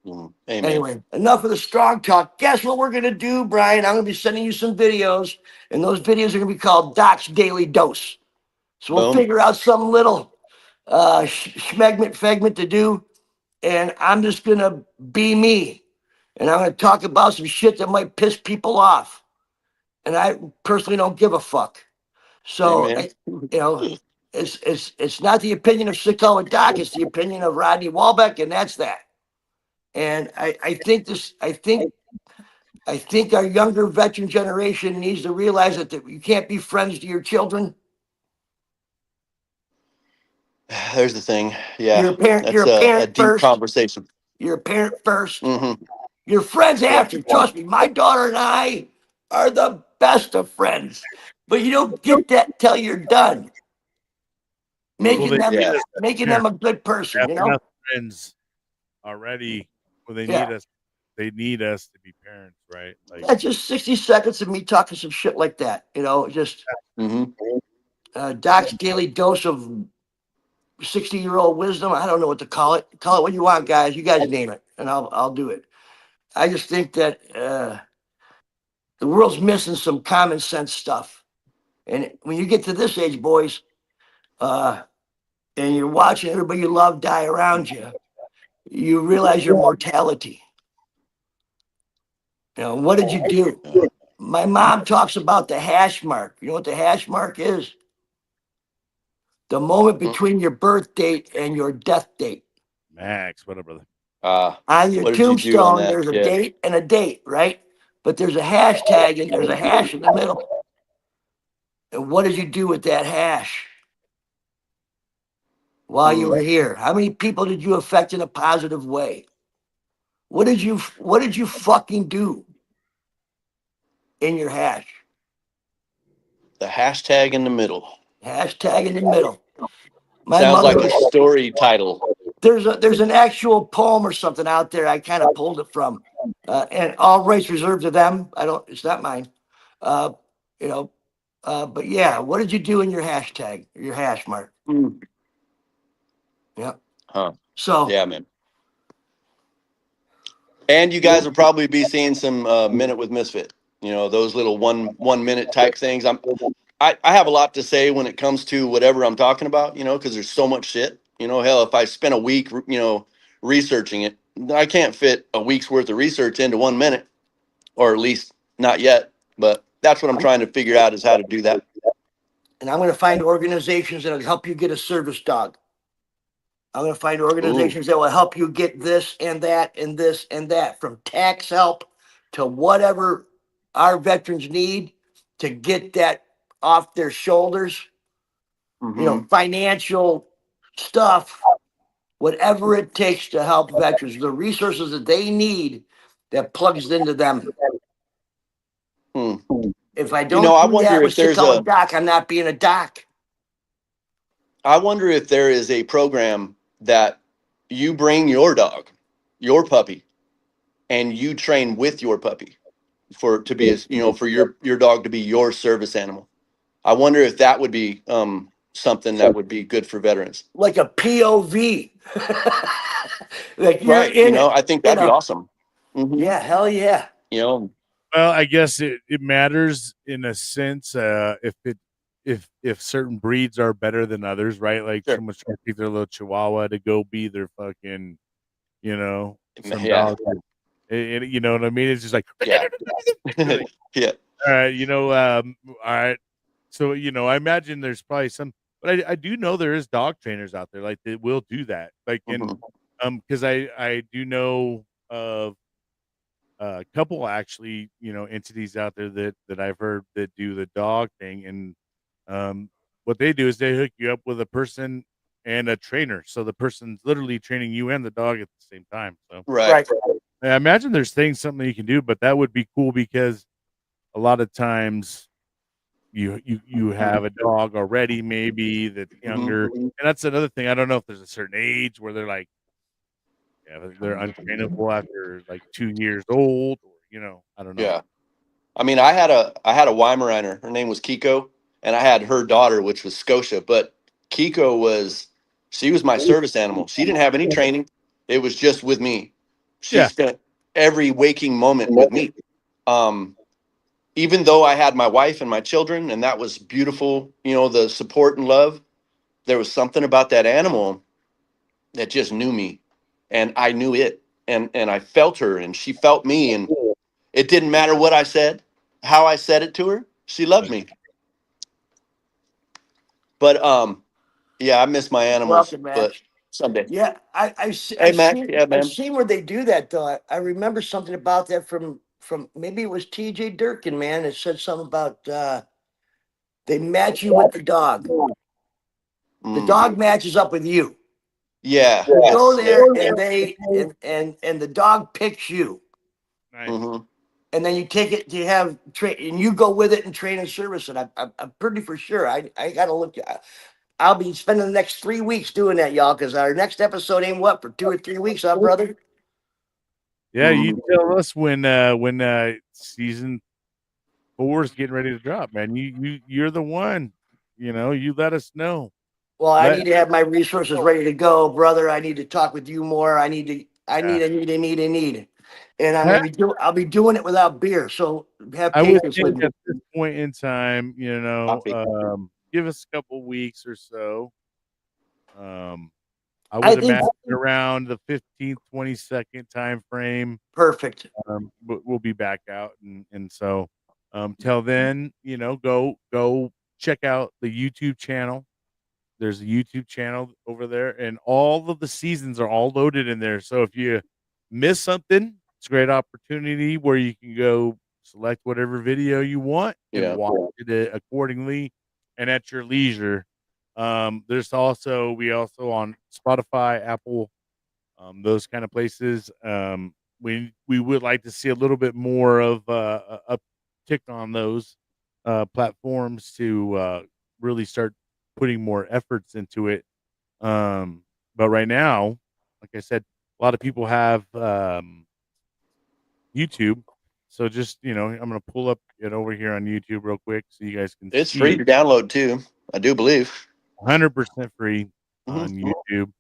Amen. anyway, enough of the strong talk. Guess what we're going to do, Brian? I'm going to be sending you some videos, and those videos are going to be called Doc's Daily Dose. So we'll Boom. figure out some little fegment to do, and I'm just going to be me. And I'm going to talk about some shit that might piss people off. And I personally don't give a fuck. So, Amen. it's not the opinion of Sick Call with Doc. It's the opinion of Rodney Wahlbeck, and that's that. And I think our younger veteran generation needs to realize that you can't be friends to your children. There's the thing. Yeah. You're a parent. That's You're a a parent deep first. conversation. You're a parent first. Mm-hmm. Your friends after. Trust me, my daughter and I are the best of friends. But you don't get that till you're done. Making them a good person, Have enough friends already when they need us. They need us to be parents, right? Like that's just 60 seconds of me talking some shit like that. Just Doc's daily dose of 60-year-old wisdom. I don't know what to call it. Call it what you want, guys. You guys name it, and I'll do it. I just think that the world's missing some common sense stuff. And when you get to this age, boys, and you're watching everybody you love die around you, you realize your mortality. What did you do? My mom talks about the hash mark. You know what the hash mark is? The moment between your birth date and your death date. Max, what up, brother? On your What did you do on tombstone, that? there's a Yeah. date and a date, right? But there's a hashtag and there's a hash in the middle. And what did you do with that hash while you were here? How many people did you affect in a positive way? What did you fucking do in your hash? The hashtag in the middle. Hashtag in the middle. My Sounds mother, like a story title. there's an actual poem or something out there. I kind of pulled it from, and all rights reserved to them. It's not mine. Uh, you know, but yeah, what did you do in your hashtag, your hash mark? Yeah. Huh. So Yeah, man. And you guys will probably be seeing some Minute with Misfit. Those little 1 minute type things. I have a lot to say when it comes to whatever I'm talking about, because there's so much shit. Hell, if I spent a week, researching it, I can't fit a week's worth of research into 1 minute, or at least not yet. But that's what I'm trying to figure out, is how to do that. and I'm going to find organizations that'll help you get a service dog. I'm going to find organizations that will help you get this and that and this and that, from tax help to whatever our veterans need to get that off their shoulders. Financial stuff, whatever it takes to help veterans, the resources that they need that plugs into them. If I don't I do wonder that with if there's Chicago Doc, I'm not being a doc. I wonder if there is a program that you bring your dog, your puppy, and you train with your puppy for your dog to be your service animal. I wonder if that would be something that would be good for veterans. Like a POV. Like you're Right. in it. I think that'd be awesome. Yeah, hell yeah. Well, I guess it matters in a sense, if certain breeds are better than others, right? Like Sure. someone's trying to pick their little Chihuahua to go be their fucking, some Yeah. dog. You know what I mean? It's just like, Yeah. Yeah. all right, all right. So, I imagine there's probably some, but I do know there is dog trainers out there like that will do that. Like, because I do know of a couple actually, entities out there that I've heard that do the dog thing, and what they do is they hook you up with a person and a trainer, so the person's literally training you and the dog at the same time. So Right. I imagine there's something you can do, but that would be cool because a lot of times you have a dog already, maybe that's younger, and that's another thing. I don't know if there's a certain age where they're like, yeah, they're untrainable after like 2 years old, or I don't know. Yeah. I mean, I had a Weimaraner. Her name was Kiko, and I had her daughter, which was Scotia. But Kiko she was my service animal. She didn't have any training. It was just with me. She spent every waking moment with me. Even though I had my wife and my children, and that was beautiful, the support and love, there was something about that animal that just knew me, and I knew it, and I felt her, and she felt me, and it didn't matter what I said, how I said it to her. She loved me. But yeah, I miss my animals. Welcome, Max. But someday. Yeah, Max. Yeah, man. I've seen where they do that though. I remember something about that from maybe it was TJ Durkin, man. It said something about they match you with the dog. The dog matches up with you. Yeah. You go there and they and the dog picks you. Nice. And then you take it to have train, and you go with it and train and service it. I'm pretty for sure. I gotta look. I'll be spending the next 3 weeks doing that, y'all, because our next episode ain't what for 2 or 3 weeks, huh, brother? Yeah, you tell us when season 4 is getting ready to drop, man. You're the one. You let us know. Well, I need to have my resources ready to go, brother. I need to talk with you more. I need. And I'll be doing it without beer. So have I would patience with think me. at this point in time, give us a couple weeks or so. I I would think imagine around the 15th, 22nd time frame, perfect. we'll be back out, and so till then, go check out the YouTube channel. There's a YouTube channel over there, and all of the seasons are all loaded in there. So if you miss something, it's a great opportunity where you can go select whatever video you want and Yeah. watch it accordingly and at your leisure. We also on Spotify, Apple, those kind of places. We would like to see a little bit more of a uptick on those platforms to really start putting more efforts into it. But right now, like I said, a lot of people have YouTube. So just, I'm going to pull up it over here on YouTube real quick so you guys can It's see free to download too, I do believe. 100% free on Mhm. YouTube.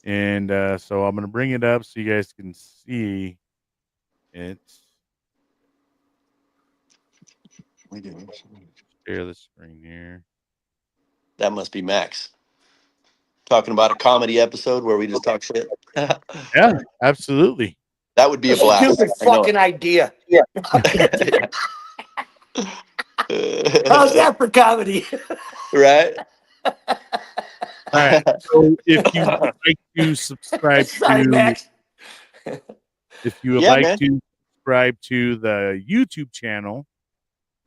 And so I'm going to bring it up so you guys can see it. We do. Share the screen here. That must be Max. Talking about a comedy episode where we just talk shit. That Yeah, absolutely. would be a A blast. stupid I know fucking idea. it. How's that for comedy? Right? All right. So if you would like to subscribe Sorry, to Max. if you would Yeah, like man. to subscribe to the YouTube channel,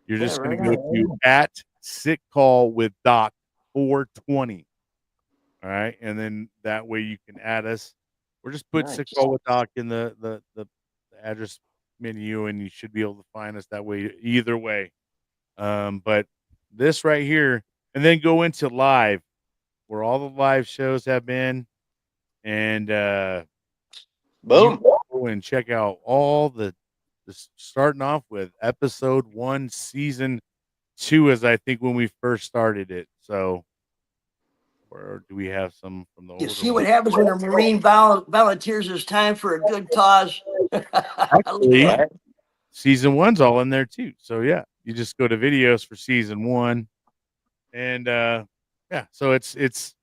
you're Yeah, just going right to go to at Sick Call with Doc 420. All right, and then that way you can add us. Or just put Sick Nice. Call with Doc in the address menu, and you should be able to find us that way. Either way, but this right here, and then go into live, where all the live shows have been, and you Boom. can go and check out all starting off with episode 1, season 2, as I think when we first started it. So, or do we have some from the You older see one? what happens when a Marine volunteers his time for a good cause. Look at Actually, that. Right? season 1's all in there too. So yeah, you just go to videos for season 1, and yeah, so it's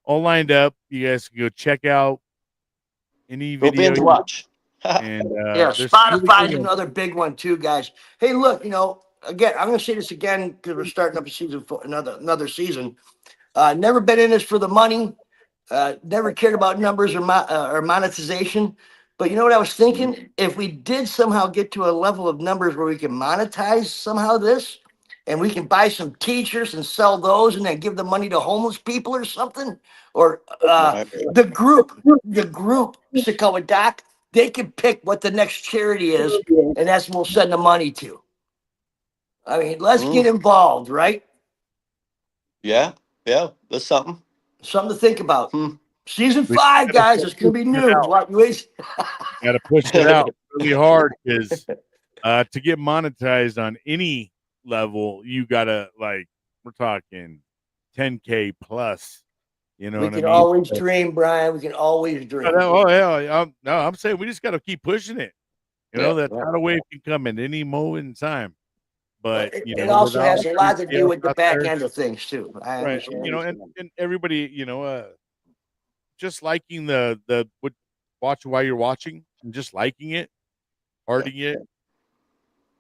all lined up. You guys can go check out any Go video, binge watch. and Yeah, there's some really Spotify's good ones. another big one too, guys. Hey, look, again, I'm going to say this again because we're starting up a season for another season. Never been in this for the money. Never cared about numbers or monetization. But you know what I was thinking? If we did somehow get to a level of numbers where we can monetize somehow this, and we can buy some t-shirts and sell those, and then give the money to homeless people or something, or Right. the group Sikawa Doc, they can pick what the next charity is, and that's what we'll send the money to. I mean, let's get involved, right? Yeah. Yeah. That's something. Something to think about. Hmm. Season We 5, gotta guys, start it's gonna be pushing it new. out. What you wait? Gotta push it out really hard because to get monetized on any level, you gotta we're talking 10K plus. You know We what I can mean? always dream, Brian. We can always dream. Oh yeah, I'm saying we just gotta keep pushing it. Yeah. That tidal wave can come at any moment in time. But It also without has a lot to everybody do else with the out back there, end of things too. I right? understand. And everybody, just liking the what watch while you're watching and just liking it, hearting it,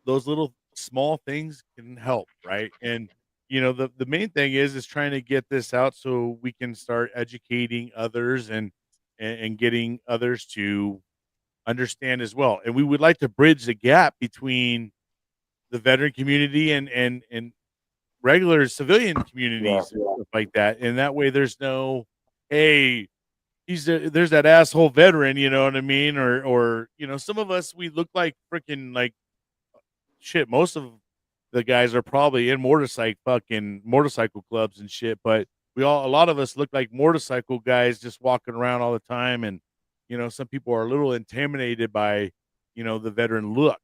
those little small things can help, right? And the main thing is trying to get this out so we can start educating others and getting others to understand as well. And we would like to bridge the gap between the veteran community and regular civilian communities and stuff like that. And that way there's no, hey, there's that asshole veteran, you know what I mean? Or some of us, we look like freaking like shit. Most of the guys are probably in motorcycle clubs and shit, but a lot of us look like motorcycle guys just walking around all the time. And some people are a little intimidated by the veteran look.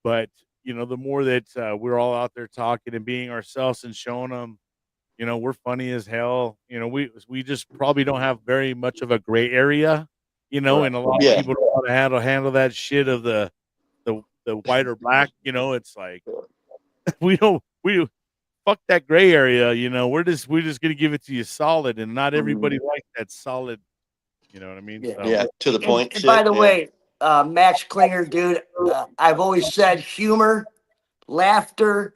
But the more that we're all out there talking and being ourselves and showing them we're funny as hell. We just probably don't have very much of a gray area, and a lot of Yeah. people don't want to handle that shit of the white or black. It's like we fuck that gray area. We're just gonna give it to you solid, and not everybody likes that solid You know what I mean? Yeah. So Yeah, to the point. And by Shit. the Yeah. way, Max Klinger, dude, I've always said humor, laughter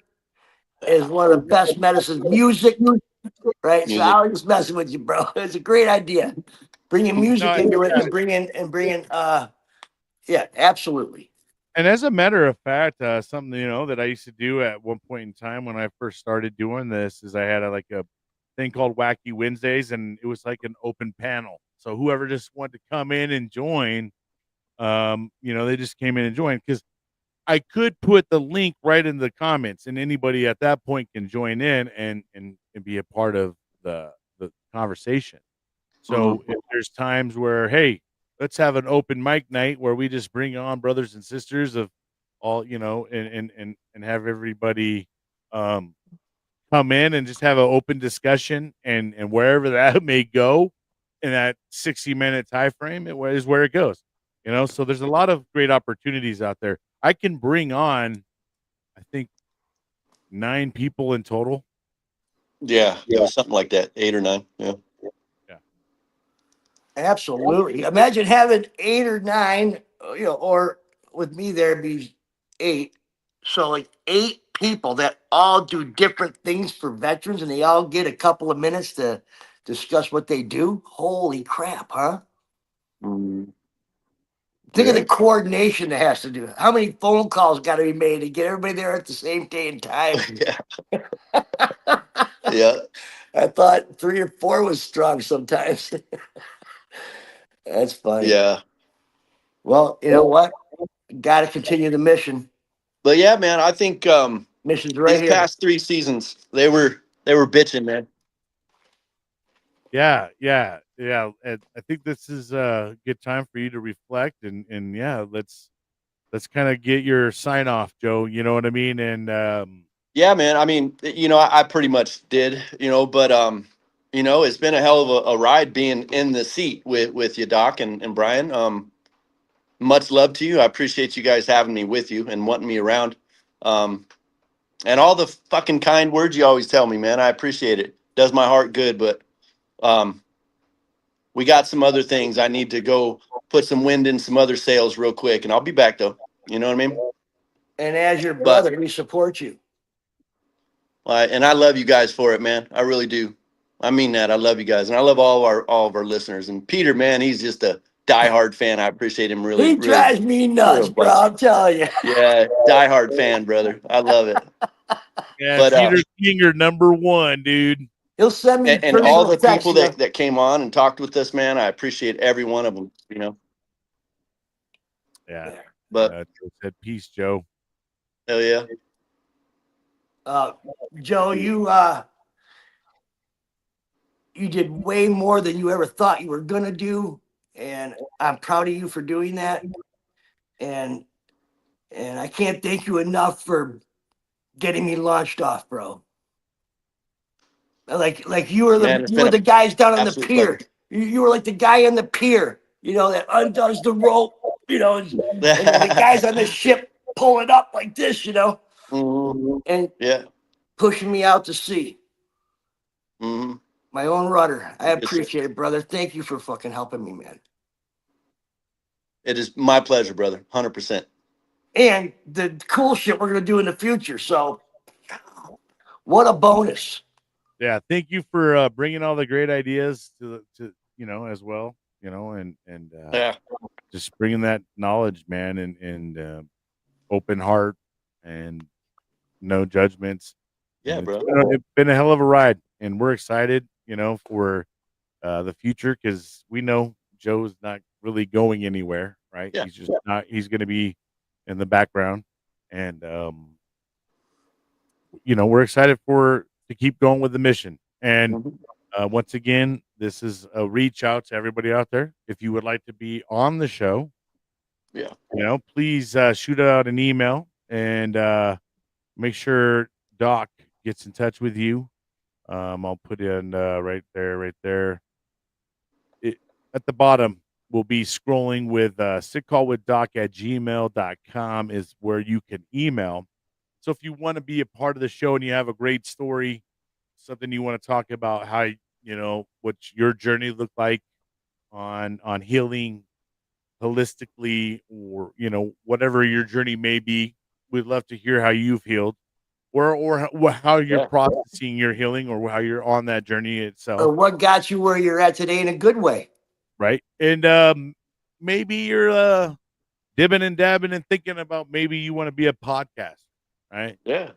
is one of the best medicines. Music, right? So Music. I was just messing with you, bro. It's a great idea. Bringing music no, into it and bringing yeah, absolutely. and as a matter of fact, something that I used to do at one point in time when I first started doing this is I had like a thing called Wacky Wednesdays, and it was like an open panel. So whoever just wanted to come in and join, they just came in and joined because I could put the link right in the comments, and anybody at that point can join in and be a part of the conversation. So if there's times where, hey, let's have an open mic night where we just bring on brothers and sisters of all, and have everybody um come in and just have an open discussion and wherever that may go in that 60-minute time frame is where it goes. So there's a lot of great opportunities out there. I can bring on, I think, 9 people in total. Yeah, it was something like that, 8 or 9. Yeah. Yeah. Absolutely. Imagine having 8 or 9, or with me there'd be 8. So like 8 people that all do different things for veterans, and they all get a couple of minutes to discuss what they do. Holy crap, huh? Think of Yeah. the coordination that has to do. How many phone calls got to be made to get everybody there at the same day and time? Yeah. Yeah. I thought 3 or 4 was strong sometimes. That's funny. Yeah. Well, you know what? Got to continue the mission. But yeah, man, I think Mission's right these here. past 3 seasons they were bitching, man. Yeah, yeah, yeah. And I think this is a good time for you to reflect and yeah, let's kind of get your sign off, Joe. You know what I mean? And Yeah, man. I mean, I pretty much did, but it's been a hell of a ride being in the seat with you, Doc and Brian. Much love to you. I appreciate you guys having me with you and wanting me around. And all the fucking kind words you always tell me, man. I appreciate it. Does my heart good, but we got some other things. I need to go put some wind in some other sails real quick, and I'll be back though. You know what I mean? And as your But brother, we support you. and I love you guys for it, man. I really do. I mean that. I love you guys, and I love all of our listeners. And Peter, man, he's just a diehard fan. I appreciate him really, He really, drives me nuts, real bro. much. I'm telling you. Yeah, diehard fan, brother. I love it. yeah, But Peter Singer #1, dude. He'll send me and all personal the texts. people that came on and talked with us, man, I appreciate every one of them. Yeah. But Joe said peace, Joe. hell yeah. Joe, you did way more than you ever thought you were gonna do, and I'm proud of you for doing that. And I can't thank you enough for getting me launched off, bro. Like you were Man, it's you been were the an guys down on the absolute pleasure. pier. You were like the guy on the pier, that undoes the rope, and the guys on the ship pulling up like this, Mhm. and Yeah. pushing me out to sea. Hmm. My own rudder. I Yes, sir. appreciate it, brother. Thank you for fucking helping me, man. It is my pleasure, brother. 100%. And the cool shit we're gonna do in the future. So, what a bonus! Yeah, thank you for bringing all the great ideas to as well, and Yeah. just bringing that knowledge, man, and open heart and no judgments. Yeah, And bro. it's been a hell of a ride, and we're excited, for the future because we know Joe's not really going anywhere, right? Yeah. He's just not. He's going to be in the background, and we're excited to keep going with the mission. And Mhm. once again, this is a reach out to everybody out there. If you would like to be on the show, Yeah. please shoot out an email and make sure Doc gets in touch with you. I'll put in right there. At the bottom, we'll be scrolling with sickcallwithdoc@gmail.com is where you can email. So if you want to be a part of the show and you have a great story, something you want to talk about, how what your journey looked like on healing holistically, or whatever your journey may be. We'd love to hear how you've healed, or how you're Yeah. processing your healing, or how you're on that journey itself, Or what got you where you're at today in a good way. right? And maybe you're dibbing and dabbing and thinking about maybe you want to be a podcast, right? Yeah.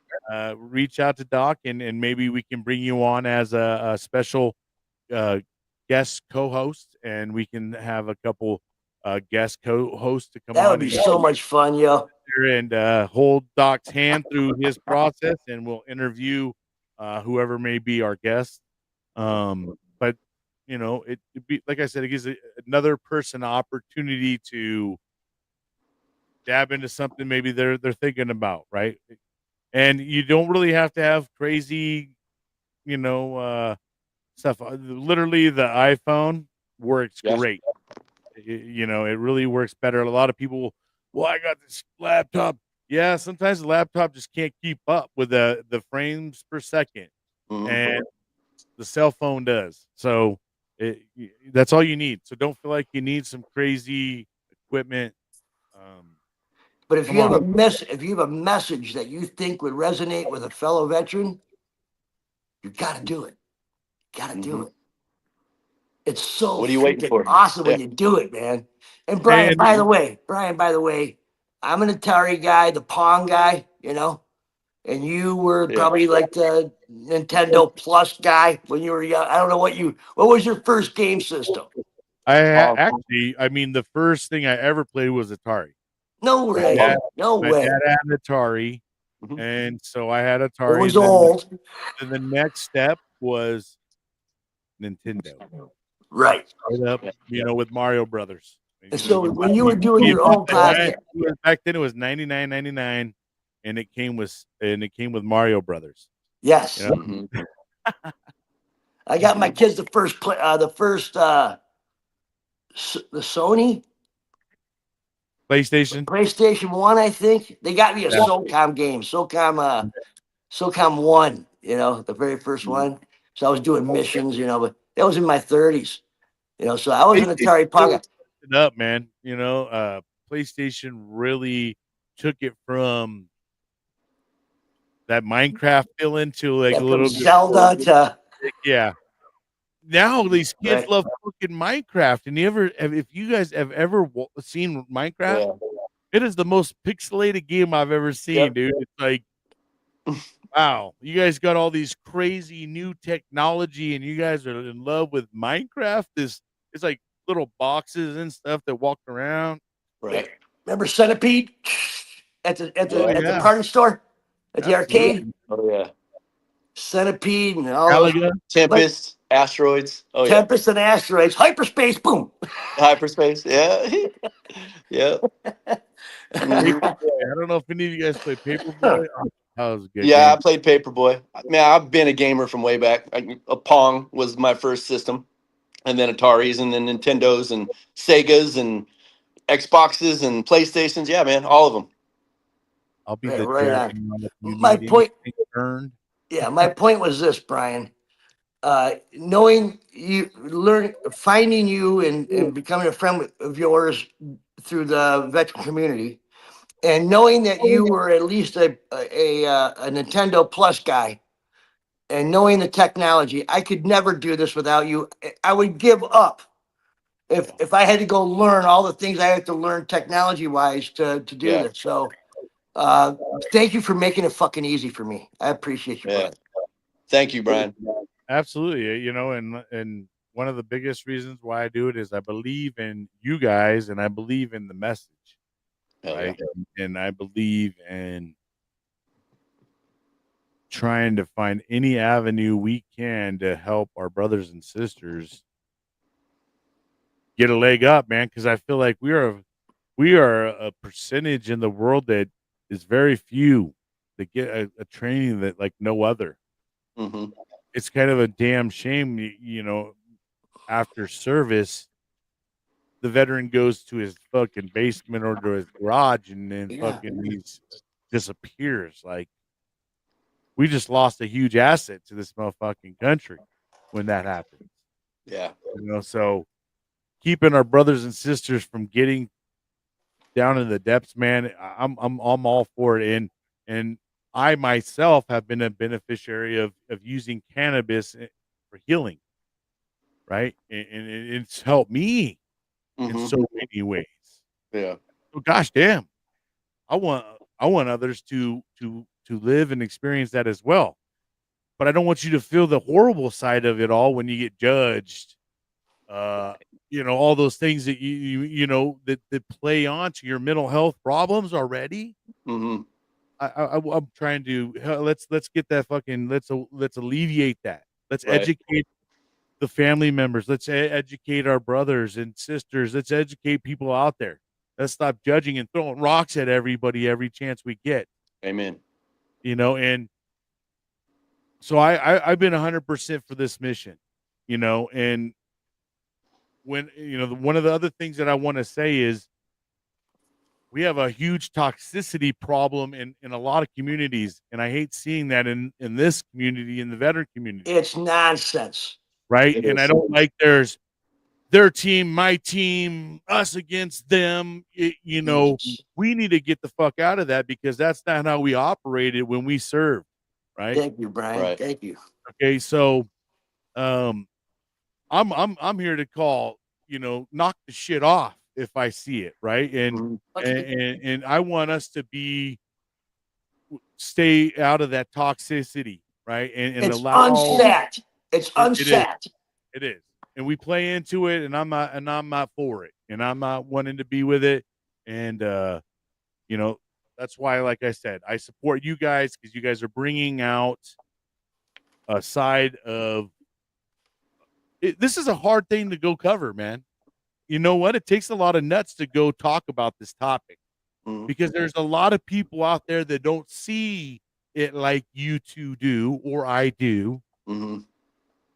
Reach out to Doc, and maybe we can bring you on as a special uh, guest co-host, and we can have a couple guest co-hosts to come That on would be so much fun, yo. and hold Doc's hand through his process, and we'll interview whoever may be our guest. But it'd be, like I said, it gives another person an opportunity to dab into something maybe they're thinking about, right? And you don't really have to have crazy, stuff. Literally, the iPhone works Yeah. great. It really works better. A lot of people, well, I got this laptop. Yeah, sometimes the laptop just can't keep up with the frames per second, Mhm. and the cell phone does. So that's all you need. So don't feel like you need some crazy equipment. But if Come you have on. if you have a message that you think would resonate with a fellow veteran, you got to do it. Got to do Mhm. it. It's so What are you waiting freaking for? awesome when Yeah. you do it, man. And Brian, And by the way, I'm an Atari guy, the Pong guy, and you were Yeah. probably like the Nintendo Plus guy when you were young. I don't know what was your first game system? actually, I mean, the first thing I ever played was Atari. No My way. dad, No my way. dad had an Atari, Mhm. and so I had It Atari. was And old. then the next step was Nintendo. Right. Straight up, Yeah. with Mario Brothers. And You so when you were doing you your bought own that podcast, back then it was $99.99, and it came with Mario Brothers. yes. You know? Mhm. I got my kids the Sony PlayStation. PlayStation 1, I think. They got me a Yeah. SOCOM game. SOCOM 1, the very first one. So I was doing missions, but that was in my 30s. So I was an Atari Pong. It up, man. PlayStation really took it from that Minecraft feeling to like a From little bit Zelda to yeah. Now these kids Right. love fucking Minecraft, and if you guys have ever seen Minecraft, Yeah. it is the most pixelated game I've ever seen, Yep. dude. It's like, wow, you guys got all these crazy new technology, and you guys are in love with Minecraft. It's like little boxes and stuff that walk around. Right. remember Centipede at the Oh, at the yeah. party store at the Absolutely. arcade? Oh yeah. Centipede and all those Galaga. Tempest, asteroids. Oh yeah. Tempest and asteroids, hyperspace, boom. Hyperspace. Yeah. Yeah. Mhm. I don't know if any of you guys play Paperboy. Oh, that was a good Yeah, I game. played Paperboy. Man, I've been a gamer from way back. Pong was my first system, and then Ataris, and then Nintendos, and Segas, and Xboxes, and PlayStations. Yeah, man, all of them. I'll be Yeah, the right on. journeyman if you My need point- anything turned. Yeah, my point was this, Brian. Knowing you, finding you and becoming a friend of yours through the veteran community, and knowing that you were at least a Nintendo Plus guy, and knowing the technology, I could never do this without you. I would give up if I had to go learn all the things I have to learn technology wise to do Yeah. this. So, thank you for making it fucking easy for me. I appreciate you, Yeah. brother. Thank you, Brian. Absolutely. And one of the biggest reasons why I do it is I believe in you guys, and I believe in the message, Hell yeah. right? And I believe in trying to find any avenue we can to help our brothers and sisters get a leg up, man. Because I feel like we are a percentage in the world that is very few that get a training that like no other. Hmm. It's kind of a damn shame, after service, the veteran goes to his fucking basement or to his garage, and then Yeah. fucking disappears. Like, we just lost a huge asset to this motherfucking country when that happens. Yeah. So keeping our brothers and sisters from getting down in the depths, man, I'm all for it. And I myself have been a beneficiary of using cannabis for healing, right? And it's helped me in Mm-hmm. so many ways. Yeah. So gosh damn, I want I want others to live and experience that as well. But I don't want you to feel the horrible side of it all when you get judged. Uh, all those things that that play onto your mental health problems already. Mm-hmm. I'm trying to let's get that fucking let's alleviate that. Let's Right. educate the family members. Let's educate our brothers and sisters. Let's educate people out there. Let's stop judging and throwing rocks at everybody every chance we get. Amen. And so I've been 100% for this mission. And when one of the other things that I want to say is we have a huge toxicity problem in a lot of communities, and I hate seeing that in this community, in the veteran community, It's nonsense. right? It And I is. don't like there's their team, my team, us against them. Yes. We need to get the fuck out of that because that's not how we operated when we served, right? Thank you, Brian. Right. Thank you. Okay, so um, I'm here to call, knock the shit off if I see it, right? Mhm. And I want us to stay out of that toxicity, right? And It's allow unset. It's it is. unset. It is. And we play into it, and I'm not for it. And I'm not wanting to be with it. And that's why, like I said, I support you guys because you guys are bringing out a side of it. This is a hard thing to go cover, man. You know what? It takes a lot of nuts to go talk about this topic Mm-hmm. because there's a lot of people out there that don't see it like you two do or I do. Mm-hmm.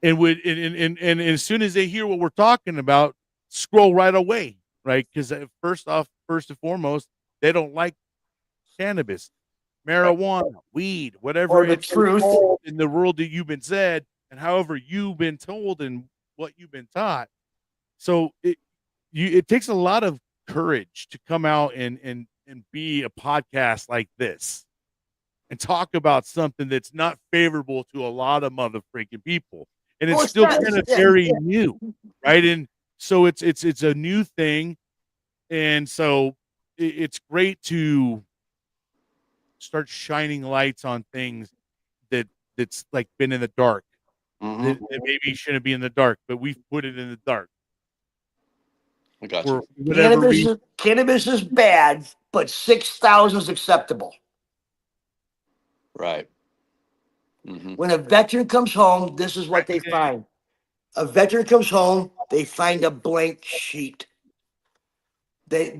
And as soon as they hear what we're talking about, scroll right away, right? Because first and foremost, they don't like cannabis, marijuana, weed, whatever Or the it's truth. called in the world that you've been said, and however you've been told and what you've been taught. So it takes a lot of courage to come out and be a podcast like this and talk about something that's not favorable to a lot of motherfucking people. And it's Oh, still not. kind of very new, right? And so it's a new thing, and so it's great to start shining lights on things that's like been in the dark Mm-hmm. that maybe shouldn't be in the dark, but we've put it in the dark I got for you. whatever reason. Cannabis is bad, but 6,000 is acceptable. Right. Mm-hmm. When a veteran comes home, this is what they find. A veteran comes home, they find a blank sheet. They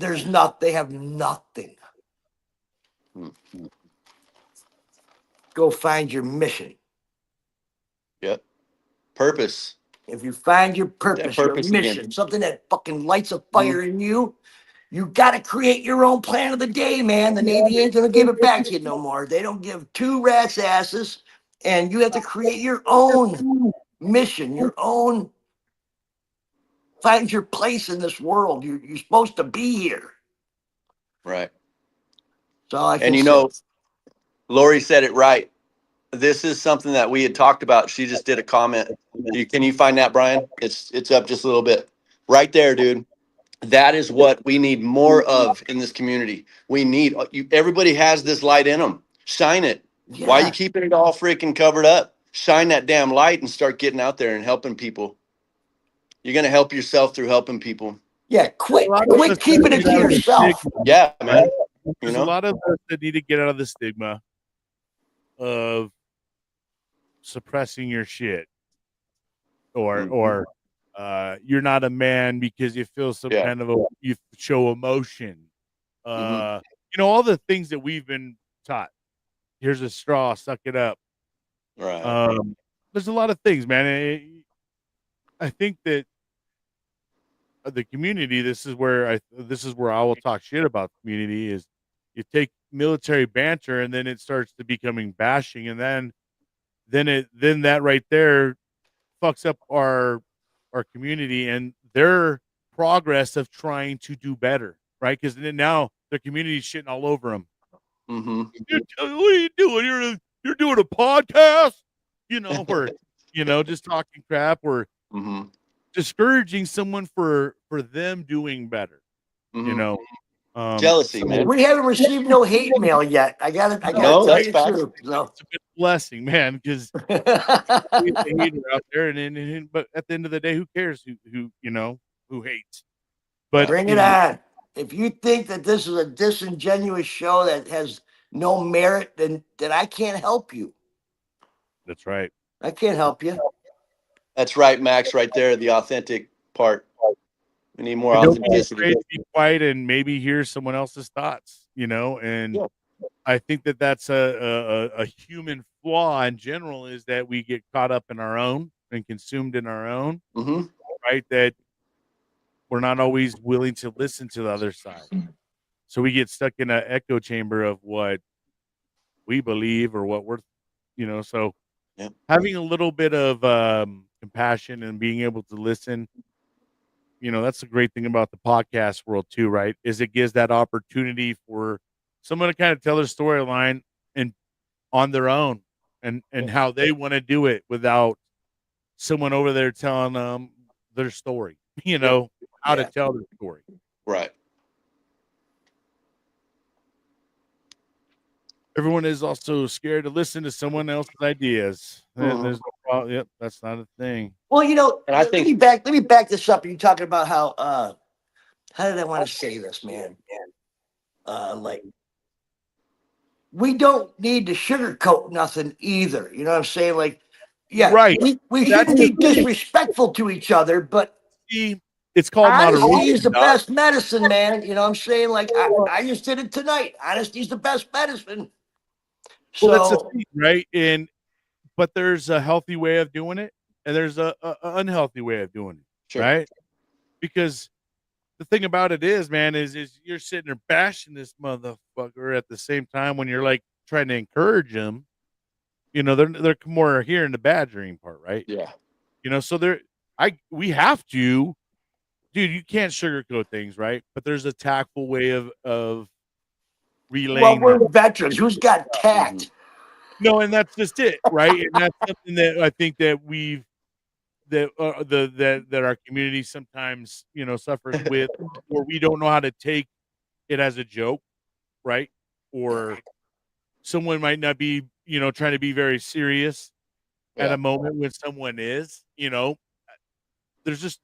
have nothing. Mm-hmm. Go find your mission. Yep. Purpose. If you find your purpose, your purpose mission, again. something that fucking lights a fire in you, you got to create your own plan of the day, man. The Navy ain't going to give it back to you no more. They don't give two rats' asses. And you have to create your own mission, your own, find your place in this world. You're supposed to be here. Right. That's all I can And say. Lori said it right. This is something that we had talked about. She just did a comment. Can you find that, Brian? It's up just a little bit. Right there, dude. That is what we need more of in this community. We need everybody has this light in them. Shine it. Yeah. Why are you keeping it all freaking covered up? Shine that damn light and start getting out there and helping people. You're gonna help yourself through helping people. Yeah, quit A lot of us keeping need it get to out of the yourself. stigma. Yeah, man. There's a lot of us that need to get out of the stigma of suppressing your shit or you're not a man because you feel some Yeah. kind of you show emotion. Mm-hmm. All the things that we've been taught. Here's a straw, suck it up. Right. There's a lot of things, man. I think that the community, this is where I will talk shit about the community is you take military banter and then it starts to becoming bashing and then that right there fucks up our community and they're progress of trying to do better, right? Because then now the community's shitting all over them. Mm-hmm. What are you doing? You're doing a podcast, or just talking crap or Mm-hmm. discouraging someone for them doing better. Mm-hmm. Um, Jealousy, so man. We haven't received no hate mail yet. I gotta No, tell that's you the facts. truth. No. It's a good blessing, man, because we have a hater out there, but at the end of the day, who cares who hates? But Bring it on. If you think that this is a disingenuous show that has no merit, then I can't help you. That's right. I can't help you. That's right, Max. Right there, the authentic part. We need more And don't be authenticity. afraid to be quiet and maybe hear someone else's thoughts, and Yeah. I think that that's a human flaw in general, is that we get caught up in our own and consumed in our own, Mm-hmm. right? That we're not always willing to listen to the other side. So we get stuck in an echo chamber of what we believe or what we're, so Yeah. having a little bit of compassion and being able to listen, that's the great thing about the podcast world too, right? Is it gives that opportunity for someone to kind of tell their storyline and on their own and how they want to do it without someone over there telling them their story, how to Yeah. tell their story. Right. Everyone is also scared to listen to someone else's ideas. There's no problem. Yep, that's not a thing. Well, And I let me back this up. You're talking about how did I want to say this, man? Like, we don't need to sugarcoat nothing either. You know what I'm saying? Like, yeah, Right. we shouldn't be disrespectful to each other, but See, it's called honesty moderation. is the Doc. best medicine, man. You know what I'm saying? Like, I just did it tonight. Honesty is the best medicine. So Well, that's the thing, right? But there's a healthy way of doing it, and there's a unhealthy way of doing it, Sure. right? Because the thing about it is, man, is you're sitting there bashing this motherfucker at the same time when you're like trying to encourage them. They're more hearing the badgering part, right? Yeah. So we have to, dude. You can't sugarcoat things, right? But there's a tactful way of relaying. well, we're veterans. Who's got tact? No, and that's just it, right? And that's something that I think that that our community sometimes suffers with, or we don't know how to take it as a joke, right? Or someone might not be trying to be very serious at Yeah. a moment when someone is. There's just,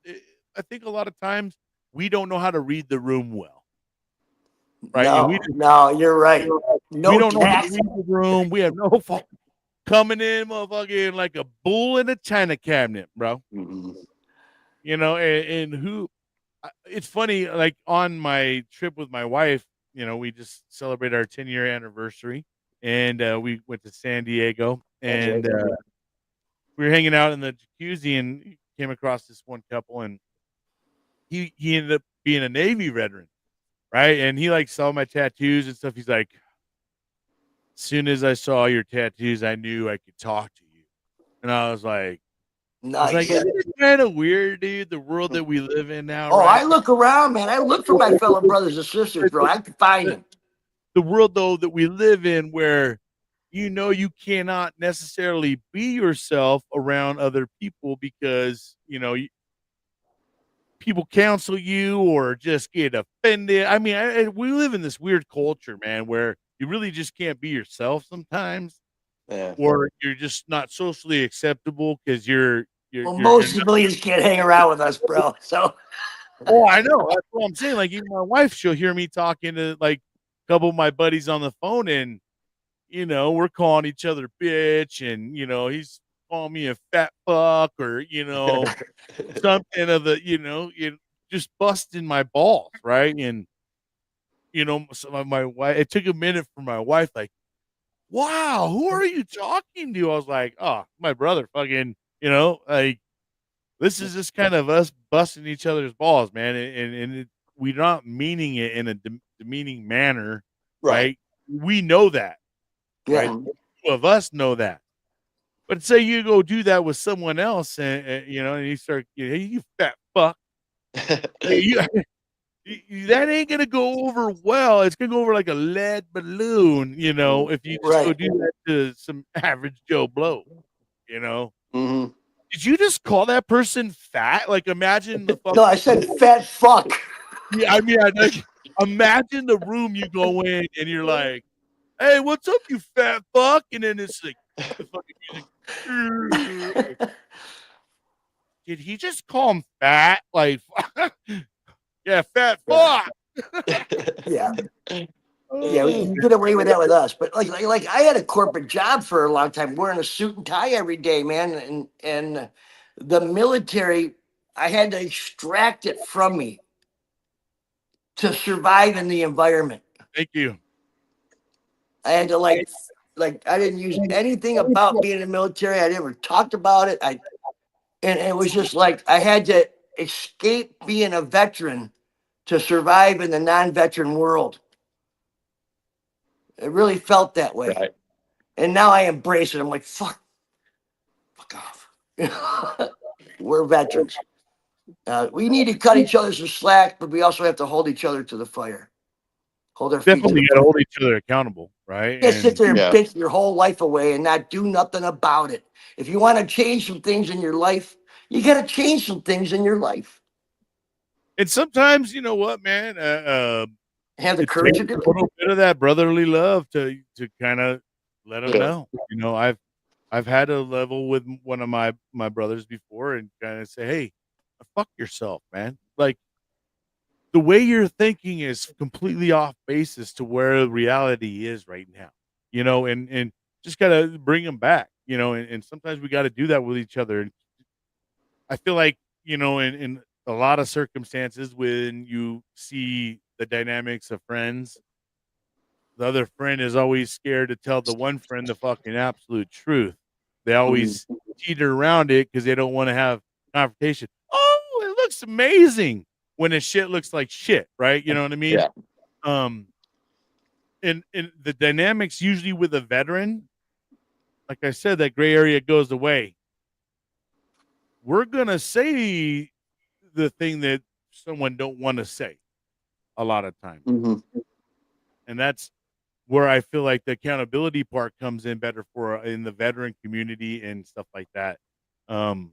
I think a lot of times we don't know how to read the room well, right? And No, you're right. No we don't know how to tact. read the room. We have no coming in, motherfucking like a bull in a china cabinet, bro. Mm-hmm. And who? It's funny. Like on my trip with my wife, we just celebrated our 10-year anniversary, and we went to San Diego, and we were hanging out in the jacuzzi, and came across this one couple, and he ended up being a Navy veteran, right? And he like saw my tattoos and stuff. He's like, as soon as I saw your tattoos, I knew I could talk to you. And I was like, Nice. isn't it kind of weird, dude? The world that we live in now, Oh, right? I look around, man. I look for my fellow brothers and sisters, bro. I can find them. The world, though, that we live in, where you cannot necessarily be yourself around other people because people cancel you or just get offended. I mean, we live in this weird culture, man, where you really just can't be yourself sometimes, Yeah. or you're just not socially acceptable because you're Well, most civilians can't hang around with us, bro. So, oh, I know. That's what I'm saying. Like, even my wife, she'll hear me talking to like a couple of my buddies on the phone, and we're calling each other bitch, and he's calling me a fat fuck, or something of the just busting my balls, right? And so my wife, it took a minute for my wife, like, wow, who are you talking to? I was like, oh, my brother, fucking, like, this is just kind of us busting each other's balls, man, and we're not meaning it in a demeaning manner, right? We know that, yeah. right? Two of us know that. But say you go do that with someone else, and and you start, hey, you fat fuck, Hey, that ain't gonna go over well. It's gonna go over like a lead balloon, if you just go Right. do that to some average Joe Blow, you know. hmm Did you just call that person fat? Like, imagine the No, fucking. I said fat fuck. Yeah, I mean, like, imagine the room you go in and you're like, "Hey, what's up, you fat fuck?" And then it's like the fucking music. Like, did he just call him fat? Like, yeah, fat fuck. Yeah. Yeah, Oh, you get away with that with us, but like I had a corporate job for a long time, wearing a suit and tie every day, man, and the military, I had to extract it from me to survive in the environment. thank you. I had to like I didn't use anything about being in the military. I never talked about it. And it was just like I had to escape being a veteran to survive in the non-veteran world. It really felt that way. Right. And now I embrace it. I'm like, fuck off. We're veterans. We need to cut each other some slack, but we also have to hold each other to the fire. Hold our feet to Definitely the got to fire. hold each other accountable, right? You can't sit And there and Yeah. bitch your whole life away and not do nothing about it. If you want to change some things in your life, you got to change some things in your life. sometimes, you know what, man, Have the it courage takes to do a it. little bit of that brotherly love to kind of let them Yeah. know. I've had a level with one of my brothers before and kind of say, "Hey, fuck yourself, man. Like, the way you're thinking is completely off basis to where reality is right now, and just gotta bring them back, and sometimes we got to do that with each other. And I feel like, in a lot of circumstances, when you see the dynamics of friends, the other friend is always scared to tell the one friend the fucking absolute truth. They always teeter around it because they don't want to have confrontation. Oh, it looks amazing when the shit looks like shit, right? You know what I mean? Yeah. Um, and the dynamics usually with a veteran, like I said, that gray area goes away. We're gonna say the thing that someone don't want to say a lot of times, hmm and that's where I feel like the accountability part comes in better for in the veteran community and stuff like that. Um,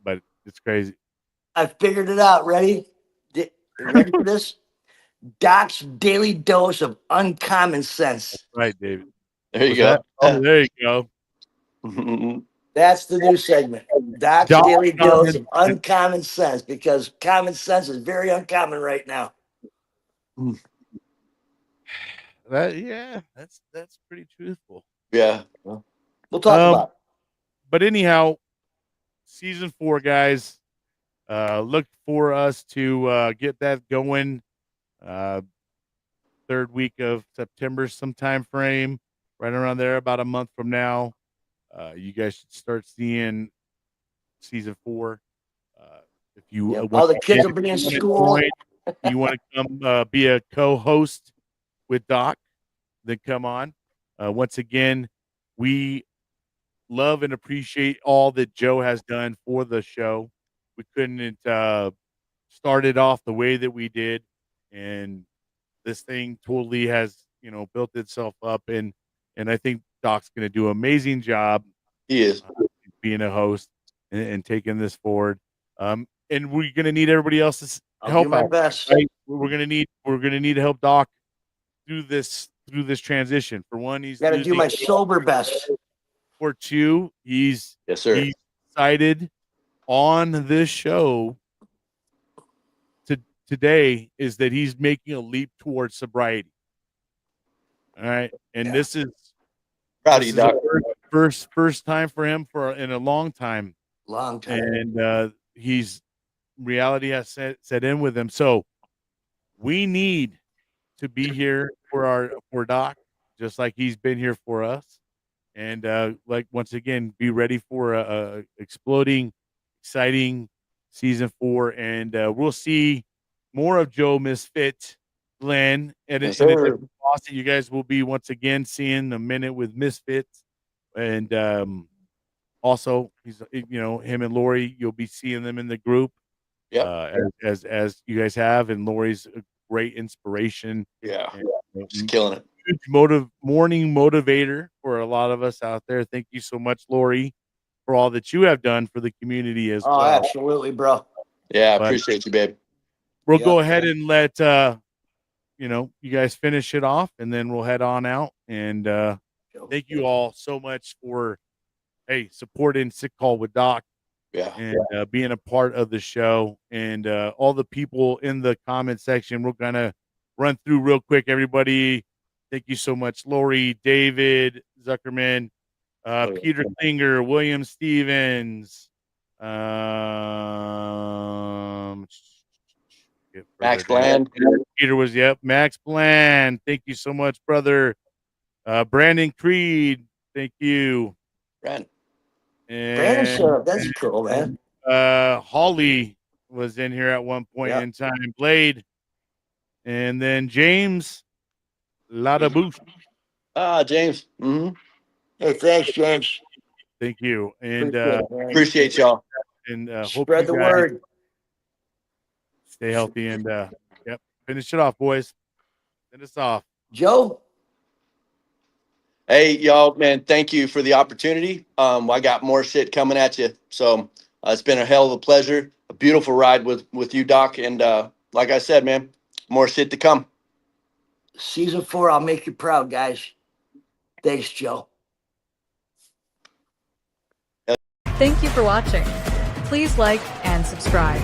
but it's crazy. I figured it out. Ready? Ready for this? Doc's daily dose of uncommon sense. Right, David. There you What's that? go. Oh, there you go. Mhm. That's the new segment. Doc's Doc daily dose Common of uncommon sense, because common sense is very uncommon right now. yeah, that's pretty truthful. Yeah. We'll talk about it. But anyhow, season 4, guys. Look for us to get that going. Uh, third week of September, some time frame, right around there, about a month from now. You guys should start seeing season 4. If you Yep. once All the kids again, will if be in you want to school. join, you want to come be a co-host with Doc, then come on. Once again, we love and appreciate all that Joe has done for the show. We couldn't start it off the way that we did, and this thing totally has built itself up, and I think Doc's going to do an amazing job He is. being a host and taking this forward. And we're going to need everybody else's I'll do help my out. best. Right? We're going to need to help Doc through this transition. For one, he's Got to do losing. my sober best. For two, he's Yes, sir. decided on this show today is that he's making a leap towards sobriety. All right, and Yeah. this is Proud of you, Doc. first time for him in a long time, Long time. and he's reality has set in with him. So we need to be here for Doc, just like he's been here for us, and like once again, be ready for a exploding, exciting season 4, and we'll see more of Joe Misfit Glenn Yes, in a sir. different faucet. You guys will be once again seeing a minute with Misfits, and also he's him and Lori. You'll be seeing them in the group, Yeah. As you guys have, and Lori's a great inspiration. Yeah. And, Just killing it. huge morning motivator for a lot of us out there. Thank you so much, Lori, for all that you have done for the community as Oh, well. absolutely, bro. Yeah, I But appreciate you, babe. we'll Yeah. go ahead and let you guys finish it off, and then we'll head on out. And thank you all so much for supporting Sick Call with Doc Yeah. and being a part of the show. And all the people in the comment section, we're gonna run through real quick. Everybody, thank you so much, Lori, David Zuckerman, yeah. Peter Singer, William Stevens, get Max further down. Bland. Peter was Max Bland. Thank you so much, brother. Brandon Creed, thank you. Brandon. Brandon And Syrup, that's cool, man. Holly was in here at one point Yeah. in time. Blade, and then James Ladabouche. James. Mm-hmm. Hey, thanks, James. Thank you, and Appreciate it, man. Appreciate y'all. hope Spread you the guys word. stay healthy. And finish it off, boys. Finish us off. Joe? Hey, y'all, man, thank you for the opportunity. I got more shit coming at you. So it's been a hell of a pleasure. A beautiful ride with you, Doc. And like I said, man, more shit to come. Season 4, I'll make you proud, guys. Thanks, Joe. Thank you for watching. Please like and subscribe.